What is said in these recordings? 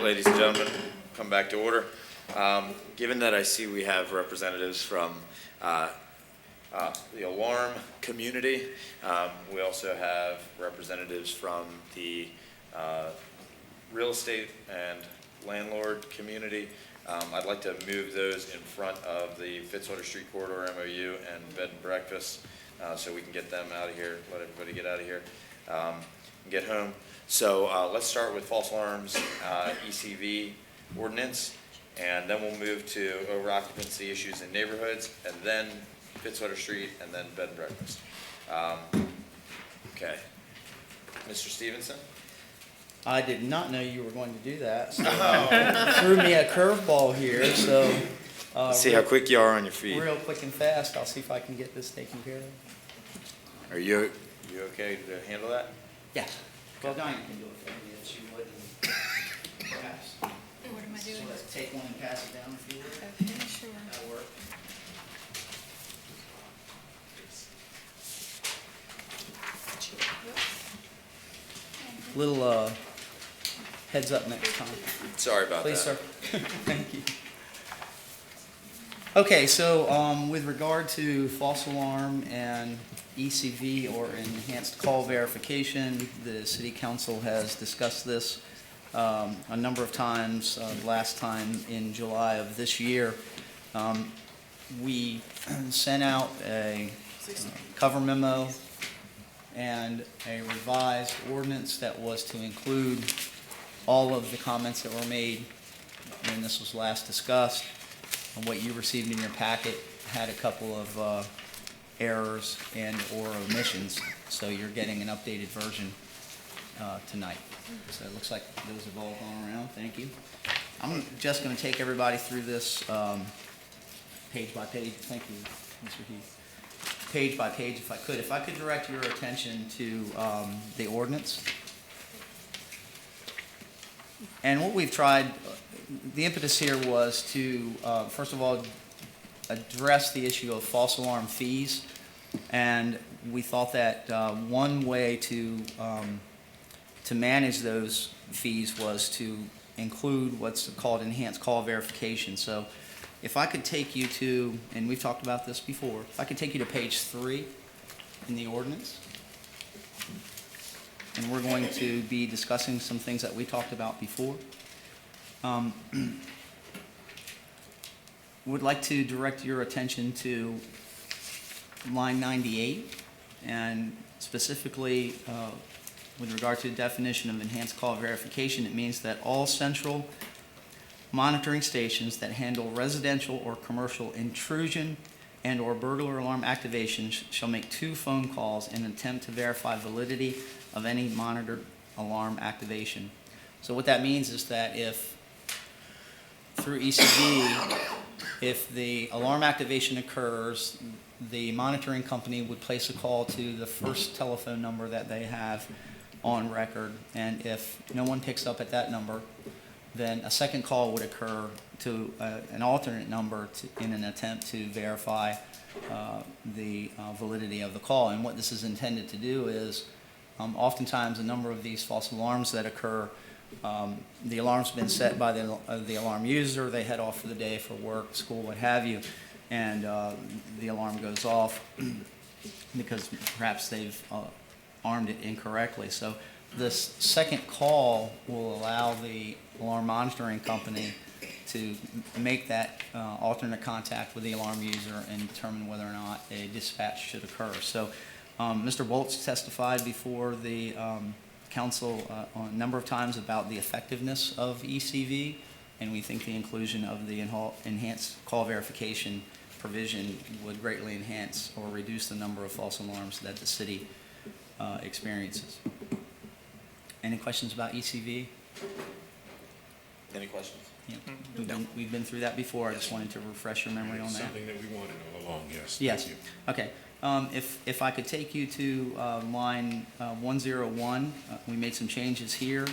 ladies and gentlemen, come back to order. Given that I see we have representatives from the alarm community, we also have representatives from the real estate and landlord community. I'd like to move those in front of the Fitzwater Street Corridor MOU and bed and breakfast so we can get them out of here, let everybody get out of here and get home. So let's start with false alarms, ECV ordinance, and then we'll move to over occupancy issues in neighborhoods, and then Fitzwater Street, and then bed and breakfast. Okay. Mr. Stevenson? I did not know you were going to do that, so threw me a curveball here, so. Let's see how quick you are on your feet. Real quick and fast, I'll see if I can get this taken care of. Are you okay to handle that? Yeah. Well, Diane can do it for me if she would, and perhaps. What am I doing? So let's take one and pass it down if you would. Okay, sure. That'll work. Little heads up next time. Sorry about Please, that. sir. Thank you. Okay, so with regard to false alarm and ECV or enhanced call verification, the City Council has discussed this a number of times. Last time in July of this year, we sent out a cover memo and a revised ordinance that was to include all of the comments that were made when this was last discussed. And what you received in your packet had a couple of errors and or omissions, so you're getting an updated version tonight. So it looks like those have all gone around. Thank you. I'm just going to take everybody through this page by page. Thank you, Mr. Heath. Page by page, if I could. If I could direct your attention to the ordinance. And what we've tried, the impetus here was to, first of all, address the issue of false alarm fees. And we thought that one way to manage those fees was to include what's called enhanced call verification. So if I could take you to, and we've talked about this before, if I could take you to page 3 in the ordinance. And we're going to be discussing some things that we talked about before. Would like to direct your attention to line 98, and specifically with regard to the definition of enhanced call verification, it means that all central monitoring stations that handle residential or commercial intrusion and or burglar alarm activation shall make 2 phone calls in an attempt to verify validity of any monitored alarm activation. So what that means is that if, through ECV, if the alarm activation occurs, the monitoring company would place a call to the first telephone number that they have on record, and if no one picks up at that number, then a second call would occur to an alternate number in an attempt to verify the validity of the call. And what this is intended to do is, oftentimes a number of these false alarms that occur, the alarm's been set by the alarm user, they head off for the day for work, school, what have you, and the alarm goes off because perhaps they've armed it incorrectly. So this second call will allow the alarm monitoring company to make that alternate contact with the alarm user and determine whether or not a dispatch should occur. So Mr. Boltz testified before the council a number of times about the effectiveness of ECV, and we think the inclusion of the enhanced call verification provision would greatly enhance or reduce the number of false alarms that the city experiences. Any questions about ECV? Any questions? Yeah. We've been through that before. I just wanted to refresh your memory on that. Something that we wanted all along, yes. Yes. Thank you. Okay. If I could take you to line 101, we made some changes here.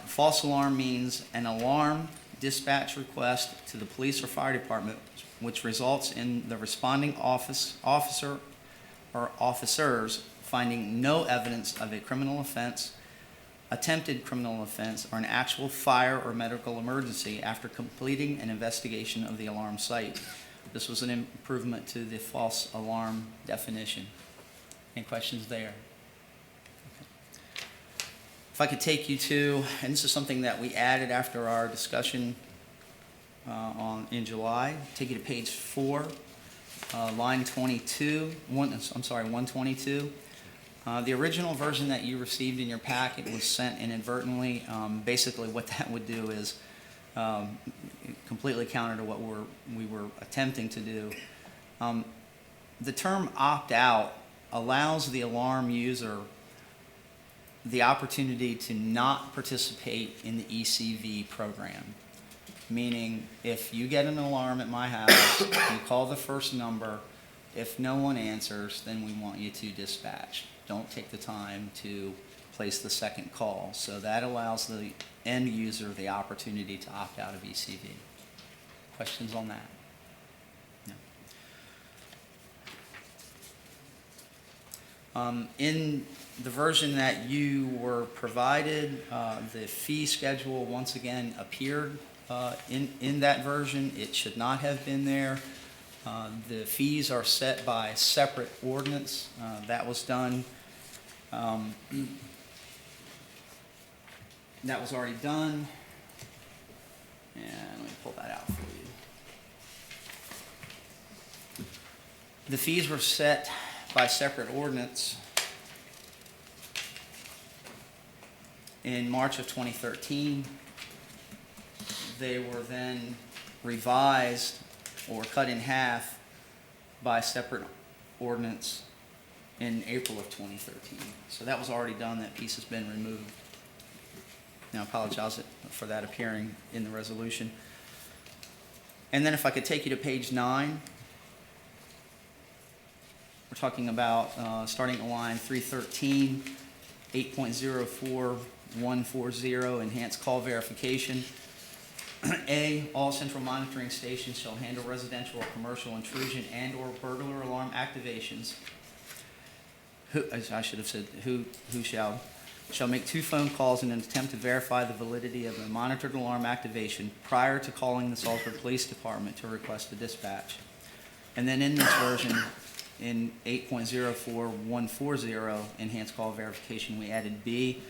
False alarm means an alarm dispatch request to the police or fire department which results in the responding officer or officers finding no evidence of a criminal offense, attempted criminal offense or an actual fire or medical emergency after completing an investigation of the alarm site. This was an improvement to the false alarm definition. Any questions there? If I could take you to, and this is something that we added after our discussion in July, take you to page 4, line 122. The original version that you received in your packet was sent inadvertently. Basically, what that would do is completely counter to what we were attempting to do. The term opt-out allows the alarm user the opportunity to not participate in the ECV program. Meaning, if you get an alarm at my house, you call the first number. If no one answers, then we want you to dispatch. Don't take the time to place the second call. So that allows the end user the opportunity to opt out of ECV. Questions on that? No. In the version that you were provided, the fee schedule once again appeared in that version. It should not have been there. The fees are set by separate ordinance. That was done. That was already done. And let me pull that out for you. The fees were set by separate ordinance in March of 2013. They were then revised or cut in half by separate ordinance in April of 2013. So that was already done. That piece has been removed. Now, I apologize for that appearing in the resolution. And then if I could take you to page 9. We're talking about starting at line 313, 8.04140, enhanced call verification. A, all central monitoring stations shall handle residential or commercial intrusion and or burglar alarm activations. I should have said who shall make 2 phone calls in an attempt to verify the validity of a monitored alarm activation prior to calling the Salisbury Police Department to request a dispatch. And then in this version, in 8.04140, enhanced call verification, we added B,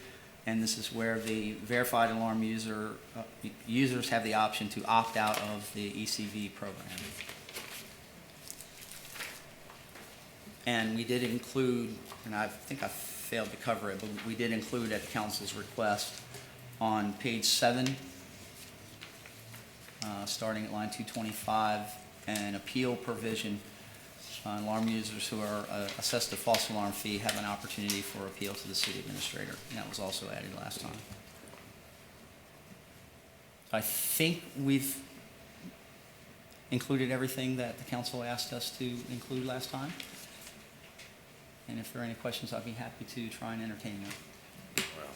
and this is where the verified alarm users have the option to opt out of the ECV program. And we did include, and I think I failed to cover it, but we did include at the council's request on page 7, starting at line 225, an appeal provision. Alarm users who are assessed a false alarm fee have an opportunity for appeal to the city administrator. And that was also added last time. I think we've included everything that the council asked us to include last time. And if there are any questions, I'd be happy to try and entertain them. Well,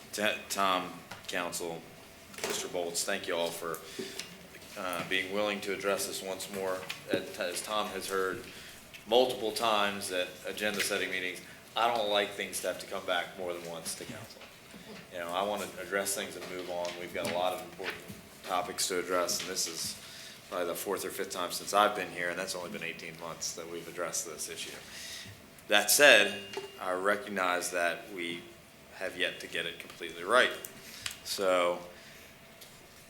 Tom, council, Mr. Bolts, thank you all for being willing to address this once more. As Tom has heard multiple times at agenda setting meetings, I don't like things to have to come back more than once to council. You know, I want to address things and move on. We've got a lot of important topics to address, and this is probably the 4th or 5th time since I've been here, and that's only been 18 months that we've addressed this issue. That said, I recognize that we have yet to get it completely right. So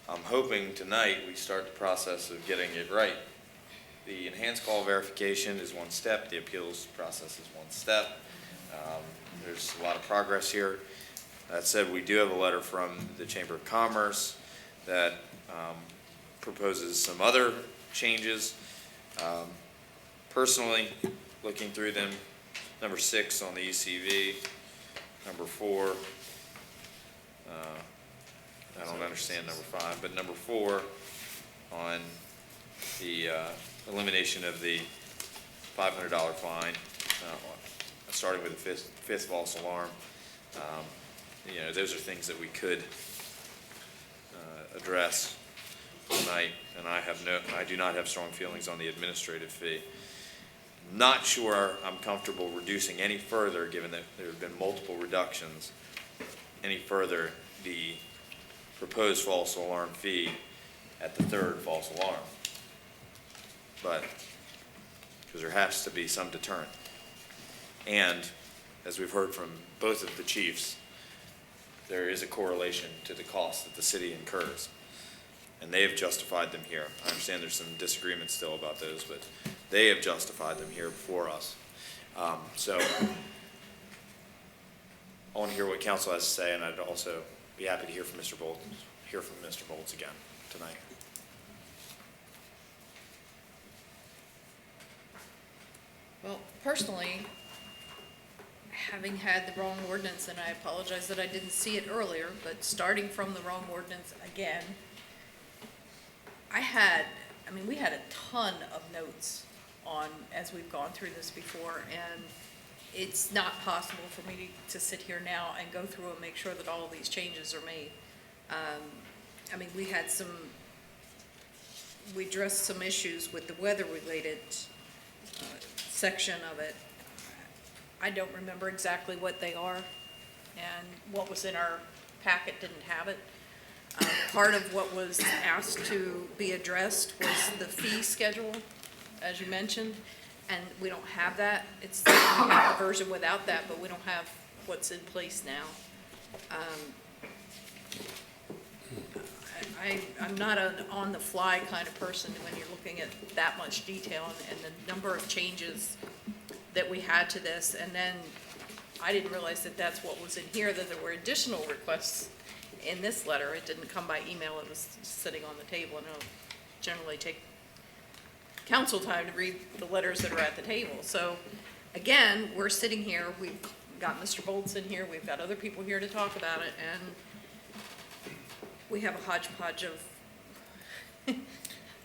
I'm hoping tonight we start the process of getting it right. The enhanced call verification is one step. The appeals process is one step. There's a lot of progress here. That said, we do have a letter from the Chamber of Commerce that proposes some other changes. Personally, looking through them, number 6 on the ECV, number 4, I don't understand number 5, but number 4 on the elimination of the $500 fine, starting with the fifth false alarm. You know, those are things that we could address tonight, and I do not have strong feelings on the administrative fee. Not sure I'm comfortable reducing any further, given that there have been multiple reductions, any further the proposed false alarm fee at the third false alarm. But, because there has to be some deterrent. And, as we've heard from both of the chiefs, there is a correlation to the cost that the city incurs. And they have justified them here. I understand there's some disagreement still about those, but they have justified them here before us. So I want to hear what council has to say, and I'd also be happy to hear from Mr. Bolts again tonight. Well, personally, having had the wrong ordinance, and I apologize that I didn't see it earlier, but starting from the wrong ordinance again, we had a ton of notes on, as we've gone through this before, and it's not possible for me to sit here now and go through and make sure that all of these changes are made. We addressed some issues with the weather-related section of it. I don't remember exactly what they are, and what was in our packet didn't have it. Part of what was asked to be addressed was the fee schedule, as you mentioned, and we don't have that. We have a version without that, but we don't have what's in place now. I'm not an on-the-fly kind of person when you're looking at that much detail and the number of changes that we had to this, and then I didn't realize that that's what was in here, that there were additional requests in this letter. It didn't come by email, it was sitting on the table, and it'll generally take council time to read the letters that are at the table. So again, we're sitting here, we've got Mr. Bolts in here, we've got other people here to talk about it, and we have a hodgepodge of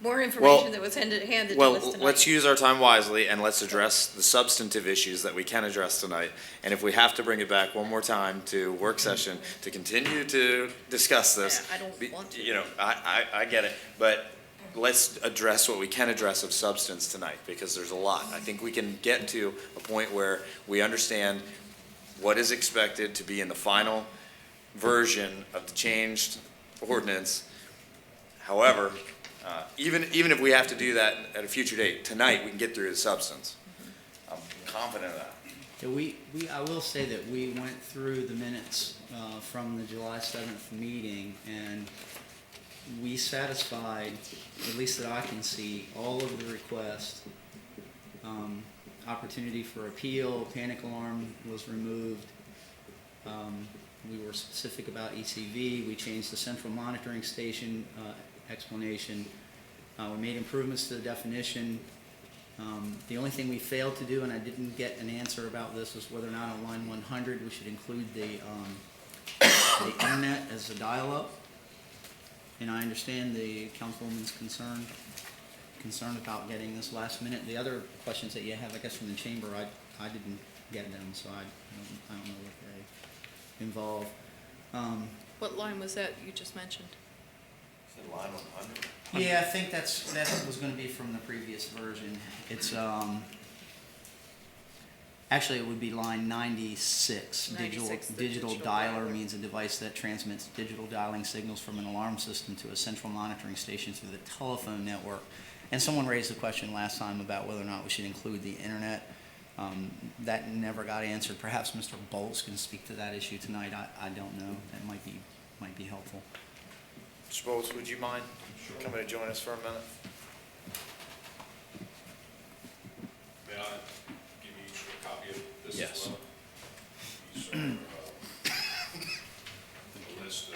more information that was handed to us tonight. Let's use our time wisely and let's address the substantive issues that we can address tonight. And if we have to bring it back one more time to work session to continue to discuss this. Yeah, I don't want to. You know, I get it, but let's address what we can address of substance tonight, because there's a lot. I think we can get to a point where we understand what is expected to be in the final version of the changed ordinance. However, even if we have to do that at a future date, tonight we can get through the substance. I'm confident of that. Yeah, I will say that we went through the minutes from the July 7th meeting, and we satisfied, at least that I can see, all of the requests. Opportunity for appeal, panic alarm was removed. We were specific about ECV. We changed the central monitoring station explanation. We made improvements to the definition. The only thing we failed to do, and I didn't get an answer about this, was whether or not on line 100 we should include the internet as a dial-up. And I understand the councilwoman's concern about getting this last minute. The other questions that you have, I guess, from the chamber, I didn't get them, so I don't know what they involve. What line was that you just mentioned? Is it line 100? Yeah, I think that was going to be from the previous version. It's actually it would be line 96. 96, the Digital digital dialer dialer. means a device that transmits digital dialing signals from an alarm system to a central monitoring station through the telephone network. And someone raised the question last time about whether or not we should include the internet. That never got answered. Perhaps Mr. Bolts can speak to that issue tonight. I don't know. That might be helpful. Mr. Bolts, would you mind coming to join us for a minute? May I give you each a copy of this Yes. as well? These are the list of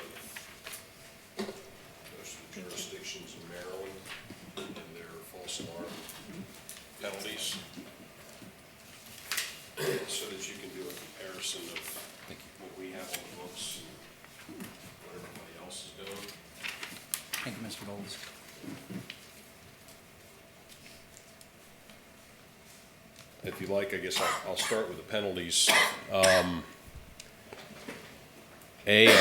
most of the jurisdictions in Maryland and their false alarm penalties, so that you can do a comparison of what we have on the books and what everybody else is doing. Thank you, Mr. Bolts. If you like, I guess I'll start with the penalties. I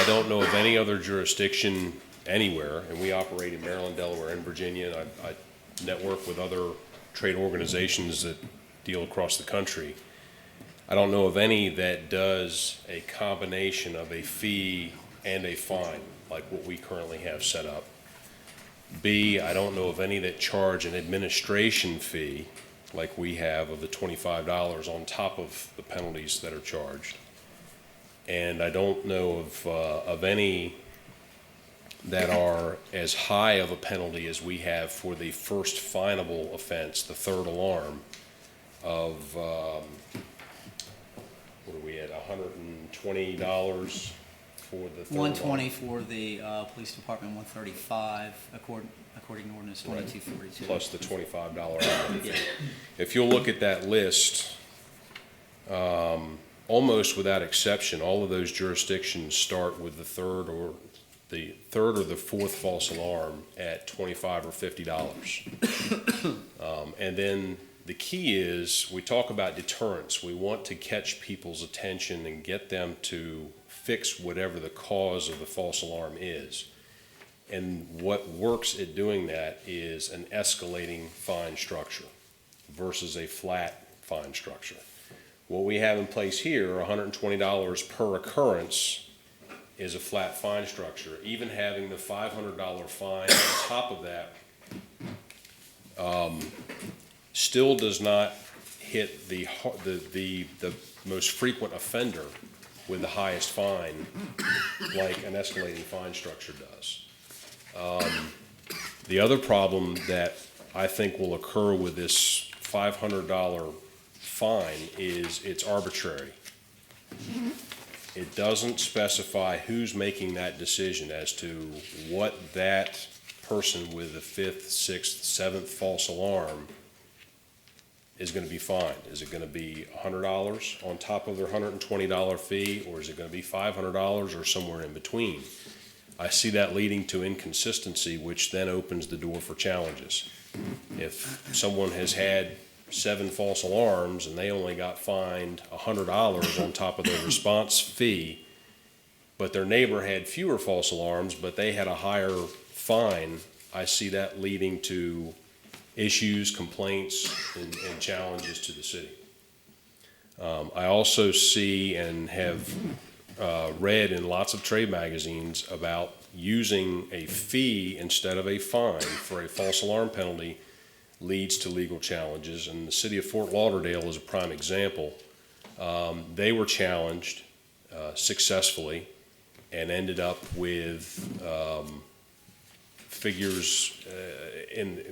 don't know of any other jurisdiction anywhere, and we operate in Maryland, Delaware, and Virginia, and I network with other trade organizations that deal across the country. I don't know of any that does a combination of a fee and a fine, like what we currently have set up. B, I don't know of any that charge an administration fee like we have of the $25 on top of the penalties that are charged. And I don't know of any that are as high of a penalty as we have for the first finable offense, the third alarm, of, what are we at, $120 for the third alarm? 120 for the police department, 135 according to ordinance 2242. Plus the $25 admin fee. Yeah. If you'll look at that list, almost without exception, all of those jurisdictions start with the third or the fourth false alarm at $25 or $50. And then the key is, we talk about deterrence. We want to catch people's attention and get them to fix whatever the cause of the false alarm is. And what works at doing that is an escalating fine structure versus a flat fine structure. What we have in place here, $120 per occurrence, is a flat fine structure. Even having the $500 fine on top of that still does not hit the most frequent offender with the highest fine like an escalating fine structure does. The other problem that I think will occur with this $500 fine is it's arbitrary. It doesn't specify who's making that decision as to what that person with the fifth, sixth, seventh false alarm is going to be fined. Is it going to be $100 on top of their $120 fee, or is it going to be $500 or somewhere in between? I see that leading to inconsistency, which then opens the door for challenges. If someone has had 7 false alarms and they only got fined $100 on top of their response fee, but their neighbor had fewer false alarms, but they had a higher fine, I see that leading to issues, complaints, and challenges to the city. I also see and have read in lots of trade magazines about using a fee instead of a fine for a false alarm penalty leads to legal challenges, and the city of Fort Lauderdale is a prime example. They were challenged successfully and ended up with figures in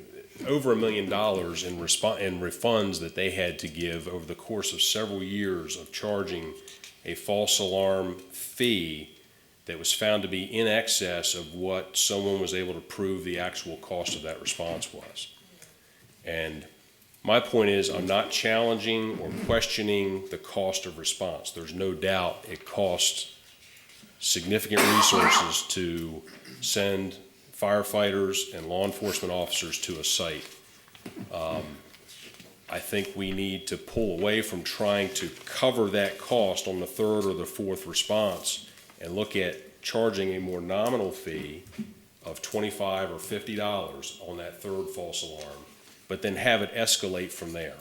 over $1 million in refunds that they had to give over the course of several years of charging a false alarm fee that was found to be in excess of what someone was able to prove the actual cost of that response was. And my point is, I'm not challenging or questioning the cost of response. There's no doubt it costs significant resources to send firefighters and law enforcement officers to a site. I think we need to pull away from trying to cover that cost on the third or the fourth response and look at charging a more nominal fee of $25 or $50 on that third false alarm, but then have it escalate from there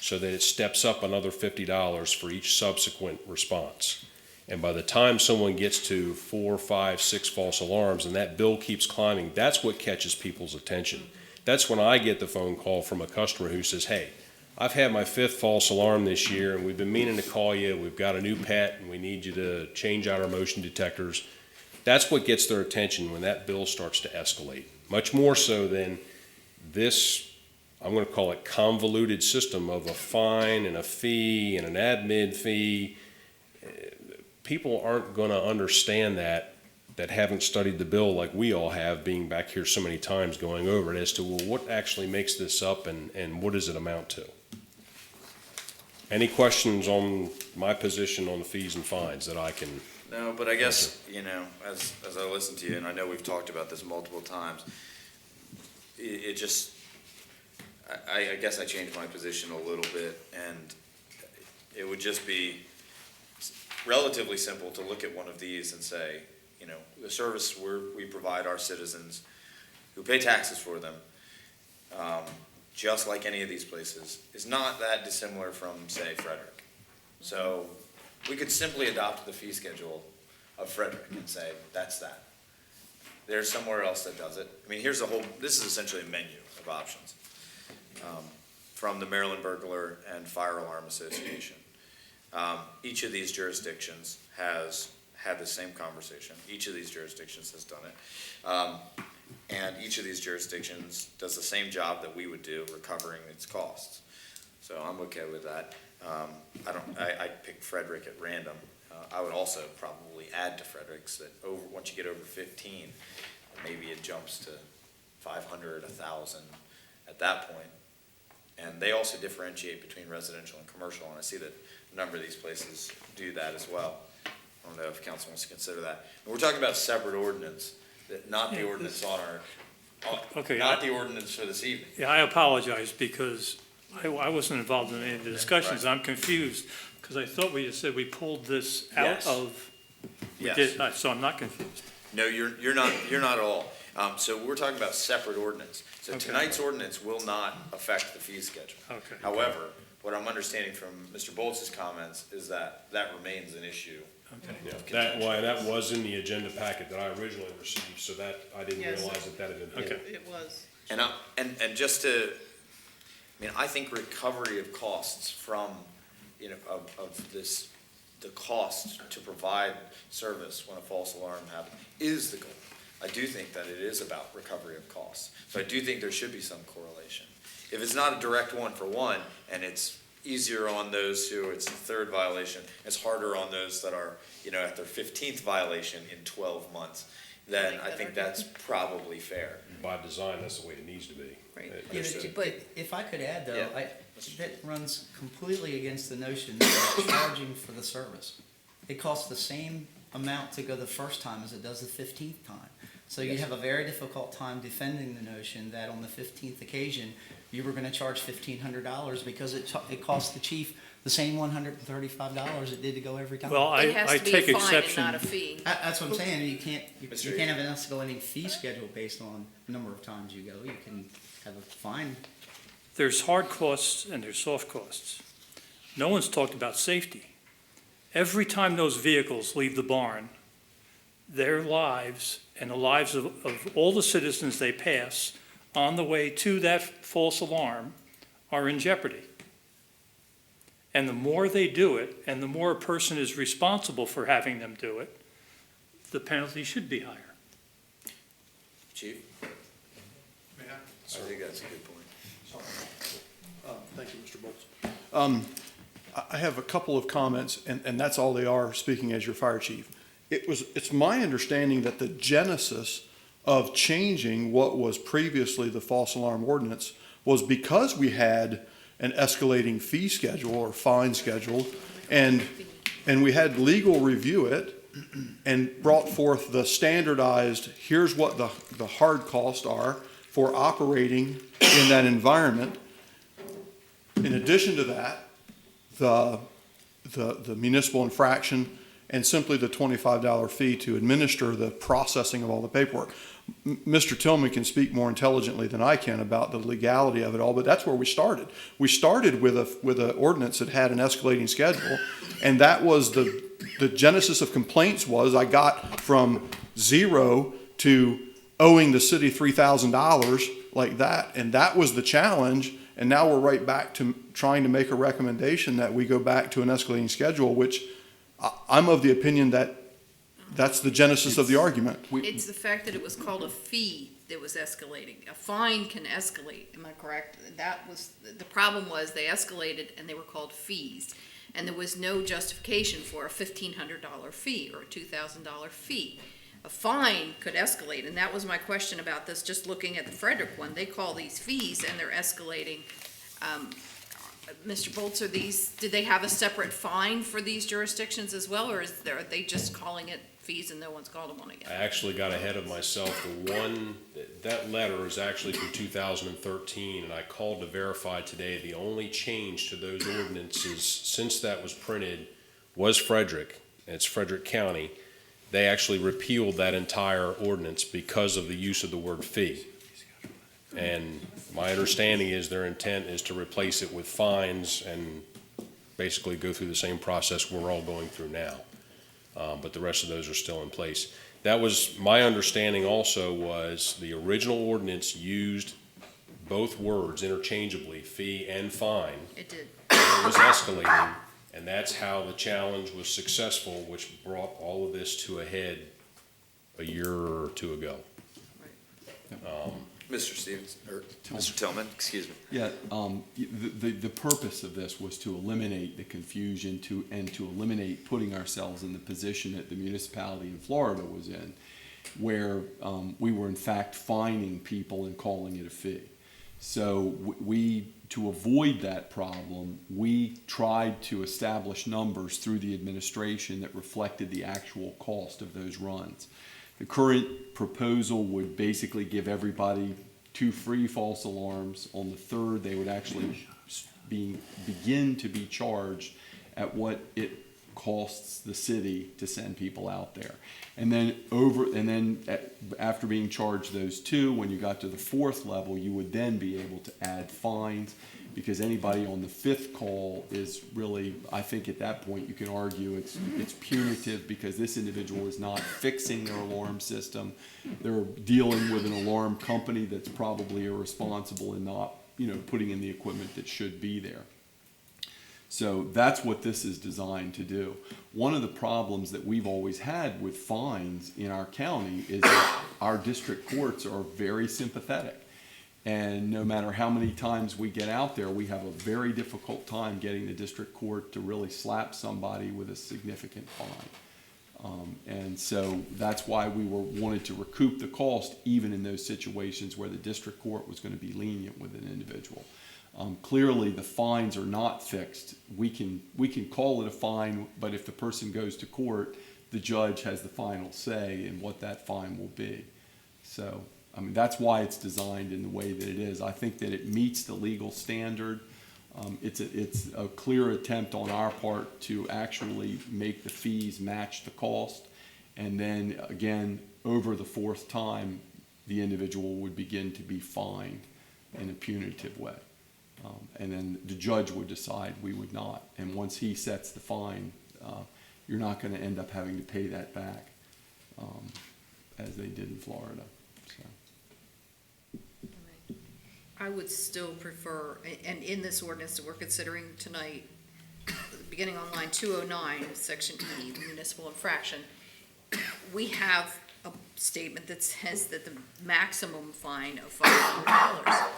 so that it steps up another $50 for each subsequent response. And by the time someone gets to 4, 5, 6 false alarms and that bill keeps climbing, that's what catches people's attention. That's when I get the phone call from a customer who says, hey, I've had my 5th false alarm this year and we've been meaning to call you. We've got a new pet and we need you to change out our motion detectors. That's what gets their attention when that bill starts to escalate. Much more so than this, I'm going to call it convoluted system of a fine and a fee and an admin fee. People aren't going to understand that haven't studied the bill like we all have, being back here so many times going over it, as to, well, what actually makes this up and what does it amount to? Any questions on my position on the fees and fines that I can? No, but I guess, you know, as I listen to you, and I know we've talked about this multiple times, it just, I guess I changed my position a little bit, and it would just be relatively simple to look at one of these and say, you know, the service we provide our citizens who pay taxes for them, just like any of these places, is not that dissimilar from, say, Frederick. So we could simply adopt the fee schedule of Frederick and say, that's that. There's somewhere else that does it. I mean, this is essentially a menu of options from the Maryland Burglar and Fire Alarm Association. Each of these jurisdictions has had the same conversation. Each of these jurisdictions has done it. And each of these jurisdictions does the same job that we would do, recovering its costs. So I'm okay with that. I picked Frederick at random. I would also probably add to Frederick's that once you get over 15, maybe it jumps to 500, 1,000 at that point. And they also differentiate between residential and commercial, and I see that a number of these places do that as well. I don't know if council wants to consider that. And we're talking about a separate ordinance, not the ordinance on Okay, not the ordinance for this evening. Yeah, I apologize because I wasn't involved in any of the discussions. Right. I'm confused because I thought we just said we pulled this out Yes. of. We Yes. did, so I'm not confused. No, you're not at all. So we're talking about separate ordinance. So Okay. tonight's ordinance will not affect the fee schedule. Okay. However, what I'm understanding from Mr. Boltz's comments is that remains an issue. Okay. Yeah, that was in the agenda packet that I originally received, so that, I didn't Yes. realize that had been pulled. Okay. It was. And just to, I mean, I think recovery of costs from, of this, the cost to provide service when a false alarm happens is the goal. I do think that it is about recovery of costs. So I do think there should be some correlation. If it's not a direct one for one, and it's easier on those who it's the third violation, it's harder on those that are, at their 15th violation in 12 months, then I think that's probably fair. By design, that's the way it needs to be. Right. Yeah, Understood. But- if I could add, though, Yeah. that runs completely against the notion of charging for the service. It costs the same amount to go the first time as it does the 15th time. So you'd Yes. have a very difficult time defending the notion that on the 15th occasion, you were gonna charge $1,500 because it cost the chief the same $135 it did to go every time. Well, It has I to be take a fine and exception. not a fee. That's what I'm saying, you can't Mr. have an escalating fee schedule based on the number of times you go. You can have a fine. There's hard costs and there's soft costs. No one's talked about safety. Every time those vehicles leave the barn, their lives and the lives of all the citizens they pass on the way to that false alarm are in jeopardy. And the more they do it, and the more a person is responsible for having them do it, the penalty should be higher. Chief? I think that's a good point. Thank you, Mr. Bolts. I have a couple of comments, and that's all they are, speaking as your fire chief. It's my understanding that the genesis of changing what was previously the false alarm ordinance was because we had an escalating fee schedule or fine schedule, and we had legal review it and brought forth the standardized, here's what the hard costs are for operating in that environment. In addition to that, the municipal infraction and simply the $25 fee to administer the processing of all the paperwork. Mr. Tillman can speak more intelligently than I can about the legality of it all, but that's where we started. We started with an ordinance that had an escalating schedule, and that was the genesis of complaints was I got from 0 to owing the city $3,000 like that, and that was the challenge. And now we're right back to trying to make a recommendation that we go back to an escalating schedule, which I'm of the opinion that that's the genesis of the argument. It's the fact that it was called a fee that was escalating. A fine can escalate, am I correct? That was, the problem was they escalated and they were called fees. And there was no justification for a $1,500 fee or a $2,000 fee. A fine could escalate, and that was my question about this, just looking at the Frederick one. They call these fees and they're escalating. Mr. Bolts, did they have a separate fine for these jurisdictions as well, or are they just calling it fees and no one's called them on it I yet? actually got ahead of myself. That letter is actually from 2013, and I called to verify today. The only change to those ordinances since that was printed was Frederick. It's Frederick County. They actually repealed that entire ordinance because of the use of the word fee. And my understanding is their intent is to replace it with fines and basically go through the same process we're all going through now. but the rest of those are still in place. That was, my understanding also was the original ordinance used both words interchangeably, fee and fine. It did. It was escalating, and that's how the challenge was successful, which brought all of this to a head a year or two ago. Mr. Stevens, or Mr. Tillman, excuse me. Yeah, the purpose of this was to eliminate the confusion and to eliminate putting ourselves in the position that the municipality in Florida was in, where we were in fact fining people and calling it a fee. So to avoid that problem, we tried to establish numbers through the administration that reflected the actual cost of those runs. The current proposal would basically give everybody 2 free false alarms. On the third, they would actually begin to be charged at what it costs the city to send people out there. And then after being charged those 2, when you got to the 4th level, you would then be able to add fines, because anybody on the 5th call is really, I think at that point you can argue it's punitive, because this individual is not fixing their alarm system. They're dealing with an alarm company that's probably irresponsible in not, putting in the equipment that should be there. So that's what this is designed to do. One of the problems that we've always had with fines in our county is that our district courts are very sympathetic. And no matter how many times we get out there, we have a very difficult time getting the district court to really slap somebody with a significant fine. And so that's why we wanted to recoup the cost, even in those situations where the district court was going to be lenient with an individual. Clearly, the fines are not fixed. We can call it a fine, but if the person goes to court, the judge has the final say in what that fine will be. So, that's why it's designed in the way that it is. I think that it meets the legal standard. It's a clear attempt on our part to actually make the fees match the cost. And then, again, over the 4th time, the individual would begin to be fined in a punitive way. And then the judge would decide, we would not. And once he sets the fine, you're not going to end up having to pay that back, as they did in Florida. So. I would still prefer, and in this ordinance that we're considering tonight, beginning on line 209, section E, municipal infraction, we have a statement that says that the maximum fine of $500.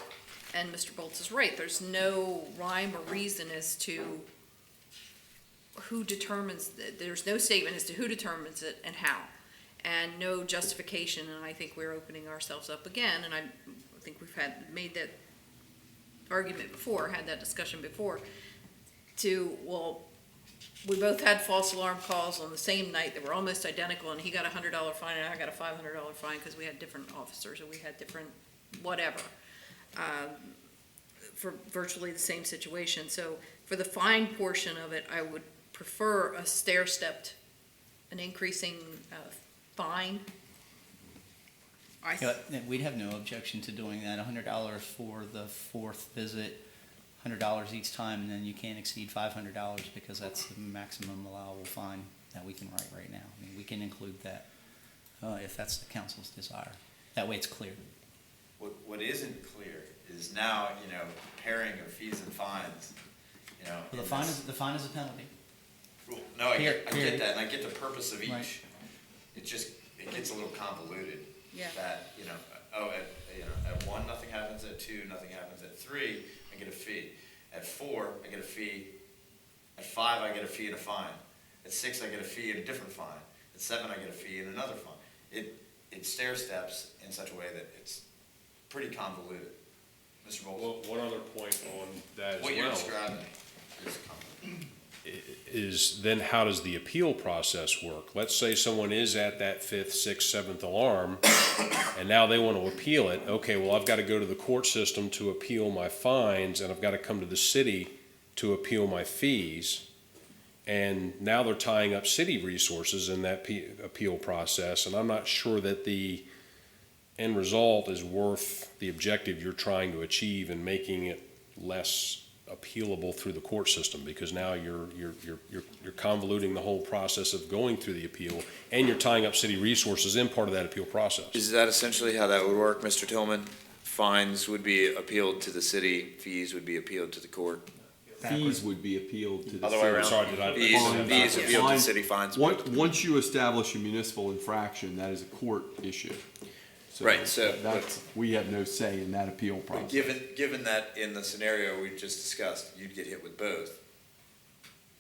And Mr. Bolts is right, there's no rhyme or reason as to who determines, there's no statement as to who determines it and how, and no justification, and I think we're opening ourselves up again, and I think we've made that argument before, had that discussion before, well, we both had false alarm calls on the same night that were almost identical, and he got a $100 fine and I got a $500 fine because we had different officers or we had different whatever. For virtually the same situation. So for the fine portion of it, I would prefer a stair-stepped, an increasing fine. We'd have no objection to doing that, $100 for the 4th visit, $100 each time, and then you can't exceed $500 because that's the maximum allowable fine that we can write right now. We can include that if that's the council's desire. That way it's clear. What isn't clear is now, pairing of fees and fines, Well, the fine is a penalty. No, I get Period. that, and I get the purpose of each. Right. It gets a little convoluted. Yeah. That, at 1, nothing happens, at 2, nothing happens, at 3, I get a fee. At 4, I get a fee. At 5, I get a fee and a fine. At 6, I get a fee and a different fine. At 7, I get a fee and another fine. It stair steps in such a way that it's pretty convoluted. Mr. Bowles? One other point on that as well. What you're describing is convoluted. Is then how does the appeal process work? Let's say someone is at that 5th, 6th, 7th alarm, and now they want to appeal it. Okay, well, I've got to go to the court system to appeal my fines, and I've got to come to the city to appeal my fees. And now they're tying up city resources in that appeal process, and I'm not sure that the end result is worth the objective you're trying to achieve and making it less appealable through the court system, because now you're convoluting the whole process of going through the appeal, and you're tying up city resources in part of that appeal process. Is that essentially how that would work, Mr. Tillman? Fines would be appealed to the city, fees would be appealed to the court? Fees would be appealed to the Other way city. around. Sorry, did I? Fees Fines. appealed to Fines. city, fines. Once you establish a municipal infraction, that is a court issue. Right, so- That's, we have no say in that appeal process. Given that in the scenario we just discussed, you'd get hit with both,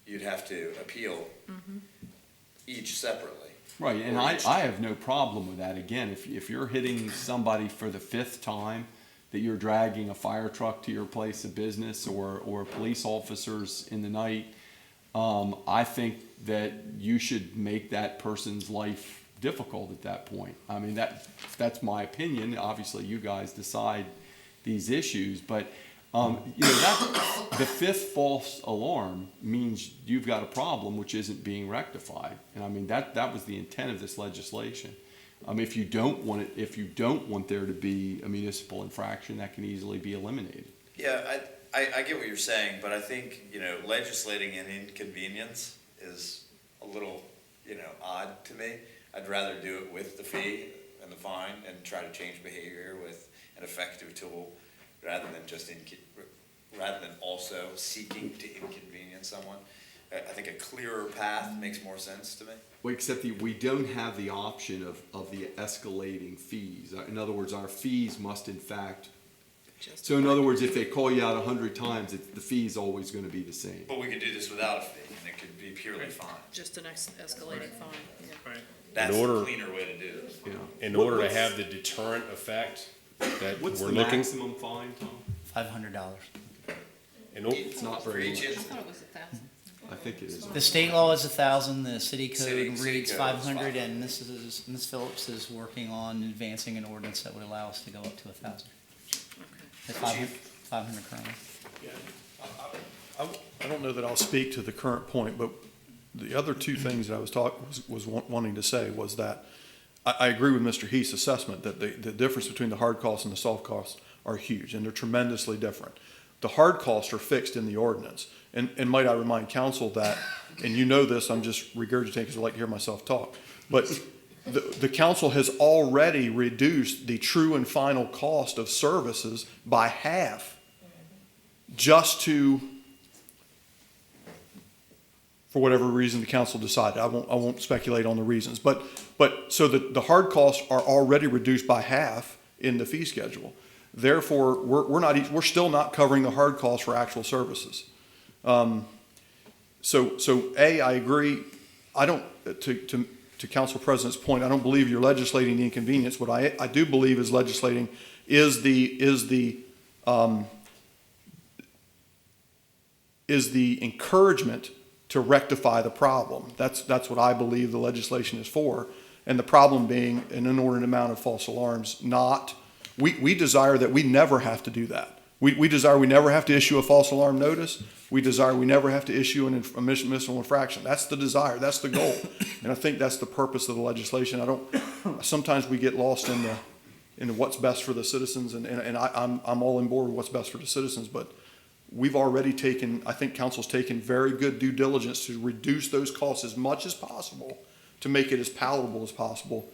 you'd have to appeal each separately. Right, and Or I each- have no problem with that. Again, if you're hitting somebody for the 5th time, that you're dragging a fire truck to your place of business or police officers in the night, I think that you should make that person's life difficult at that point. I mean, that's my opinion. Obviously, you guys decide these issues, but, the 5th false alarm means you've got a problem which isn't being rectified. And I mean, that was the intent of this legislation. If you don't want there to be a municipal infraction, that can easily be eliminated. Yeah, I get what you're saying, but I think, legislating an inconvenience is a little, odd to me. I'd rather do it with the fee and the fine and try to change behavior with an effective tool rather than also seeking to inconvenience someone. I think a clearer path makes more sense to me. Well, except we don't have the option of the escalating fees. In other words, our fees must in fact, so in other words, if they call you out 100 times, the fee's always gonna be the same. But we could do this without a fee, and it could be purely fine. Just an escalating fine, yeah. Right. That's In order- the cleaner way to do it. You know. In order to have the deterrent effect that What's we're the looking. maximum fine, Tom? $500. It's not For very each much. incident. it was 1,000. I think it is. The state law is 1,000, the city City code code reads is 500, and Ms. Phillips is working on advancing an ordinance that would allow us to go up to 1,000. At 500 currently. I don't know that I'll speak to the current point, but the other two things that I was wanting to say was that I agree with Mr. Heath's assessment that the difference between the hard costs and the soft costs are huge, and they're tremendously different. The hard costs are fixed in the ordinance, and might I remind council that, and you know this, I'm just regurgitating because I like to hear myself talk, but the council has already reduced the true and final cost of services by half, just to, for whatever reason the council decided. I won't speculate on the reasons, but so the hard costs are already reduced by half in the fee schedule. Therefore, we're still not covering the hard costs for actual services. So I agree. I don't, to Council President's point, I don't believe you're legislating the inconvenience. What I do believe is legislating is the encouragement to rectify the problem. That's what I believe the legislation is for. And the problem being an inordinate amount of false alarms, we desire that we never have to do that. We desire we never have to issue a false alarm notice. We desire we never have to issue a municipal infraction. That's the desire. That's the goal. And I think that's the purpose of the legislation. Sometimes we get lost in what's best for the citizens, and I'm all on board with what's best for the citizens, but we've already I think council's taken very good due diligence to reduce those costs as much as possible to make it as palatable as possible,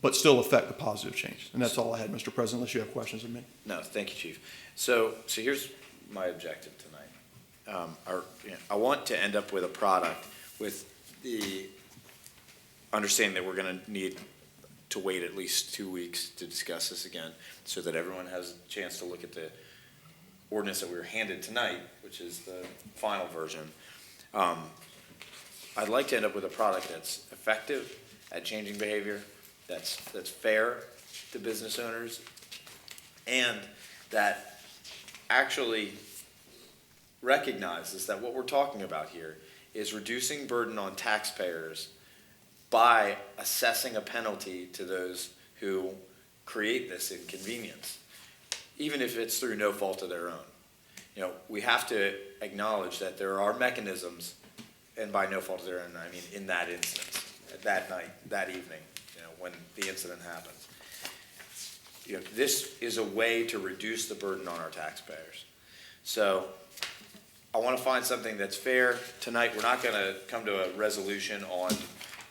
but still affect the positive change. And that's all I had, Mr. President, unless you have questions of me. No, thank you, Chief. So here's my objective tonight. I want to end up with a product with the understanding that we're going to need to wait at least 2 weeks to discuss this again, so that everyone has a chance to look at the ordinance that we were handed tonight, which is the final version. I'd like to end up with a product that's effective at changing behavior, that's fair to business owners, and that actually recognizes that what we're talking about here is reducing burden on taxpayers by assessing a penalty to those who create this inconvenience, even if it's through no fault of their own. We have to acknowledge that there are mechanisms, and by no fault of their own, I mean in that instance, that night, that evening, when the incident happens. This is a way to reduce the burden on our taxpayers. So I want to find something that's fair. Tonight, we're not going to come to a resolution on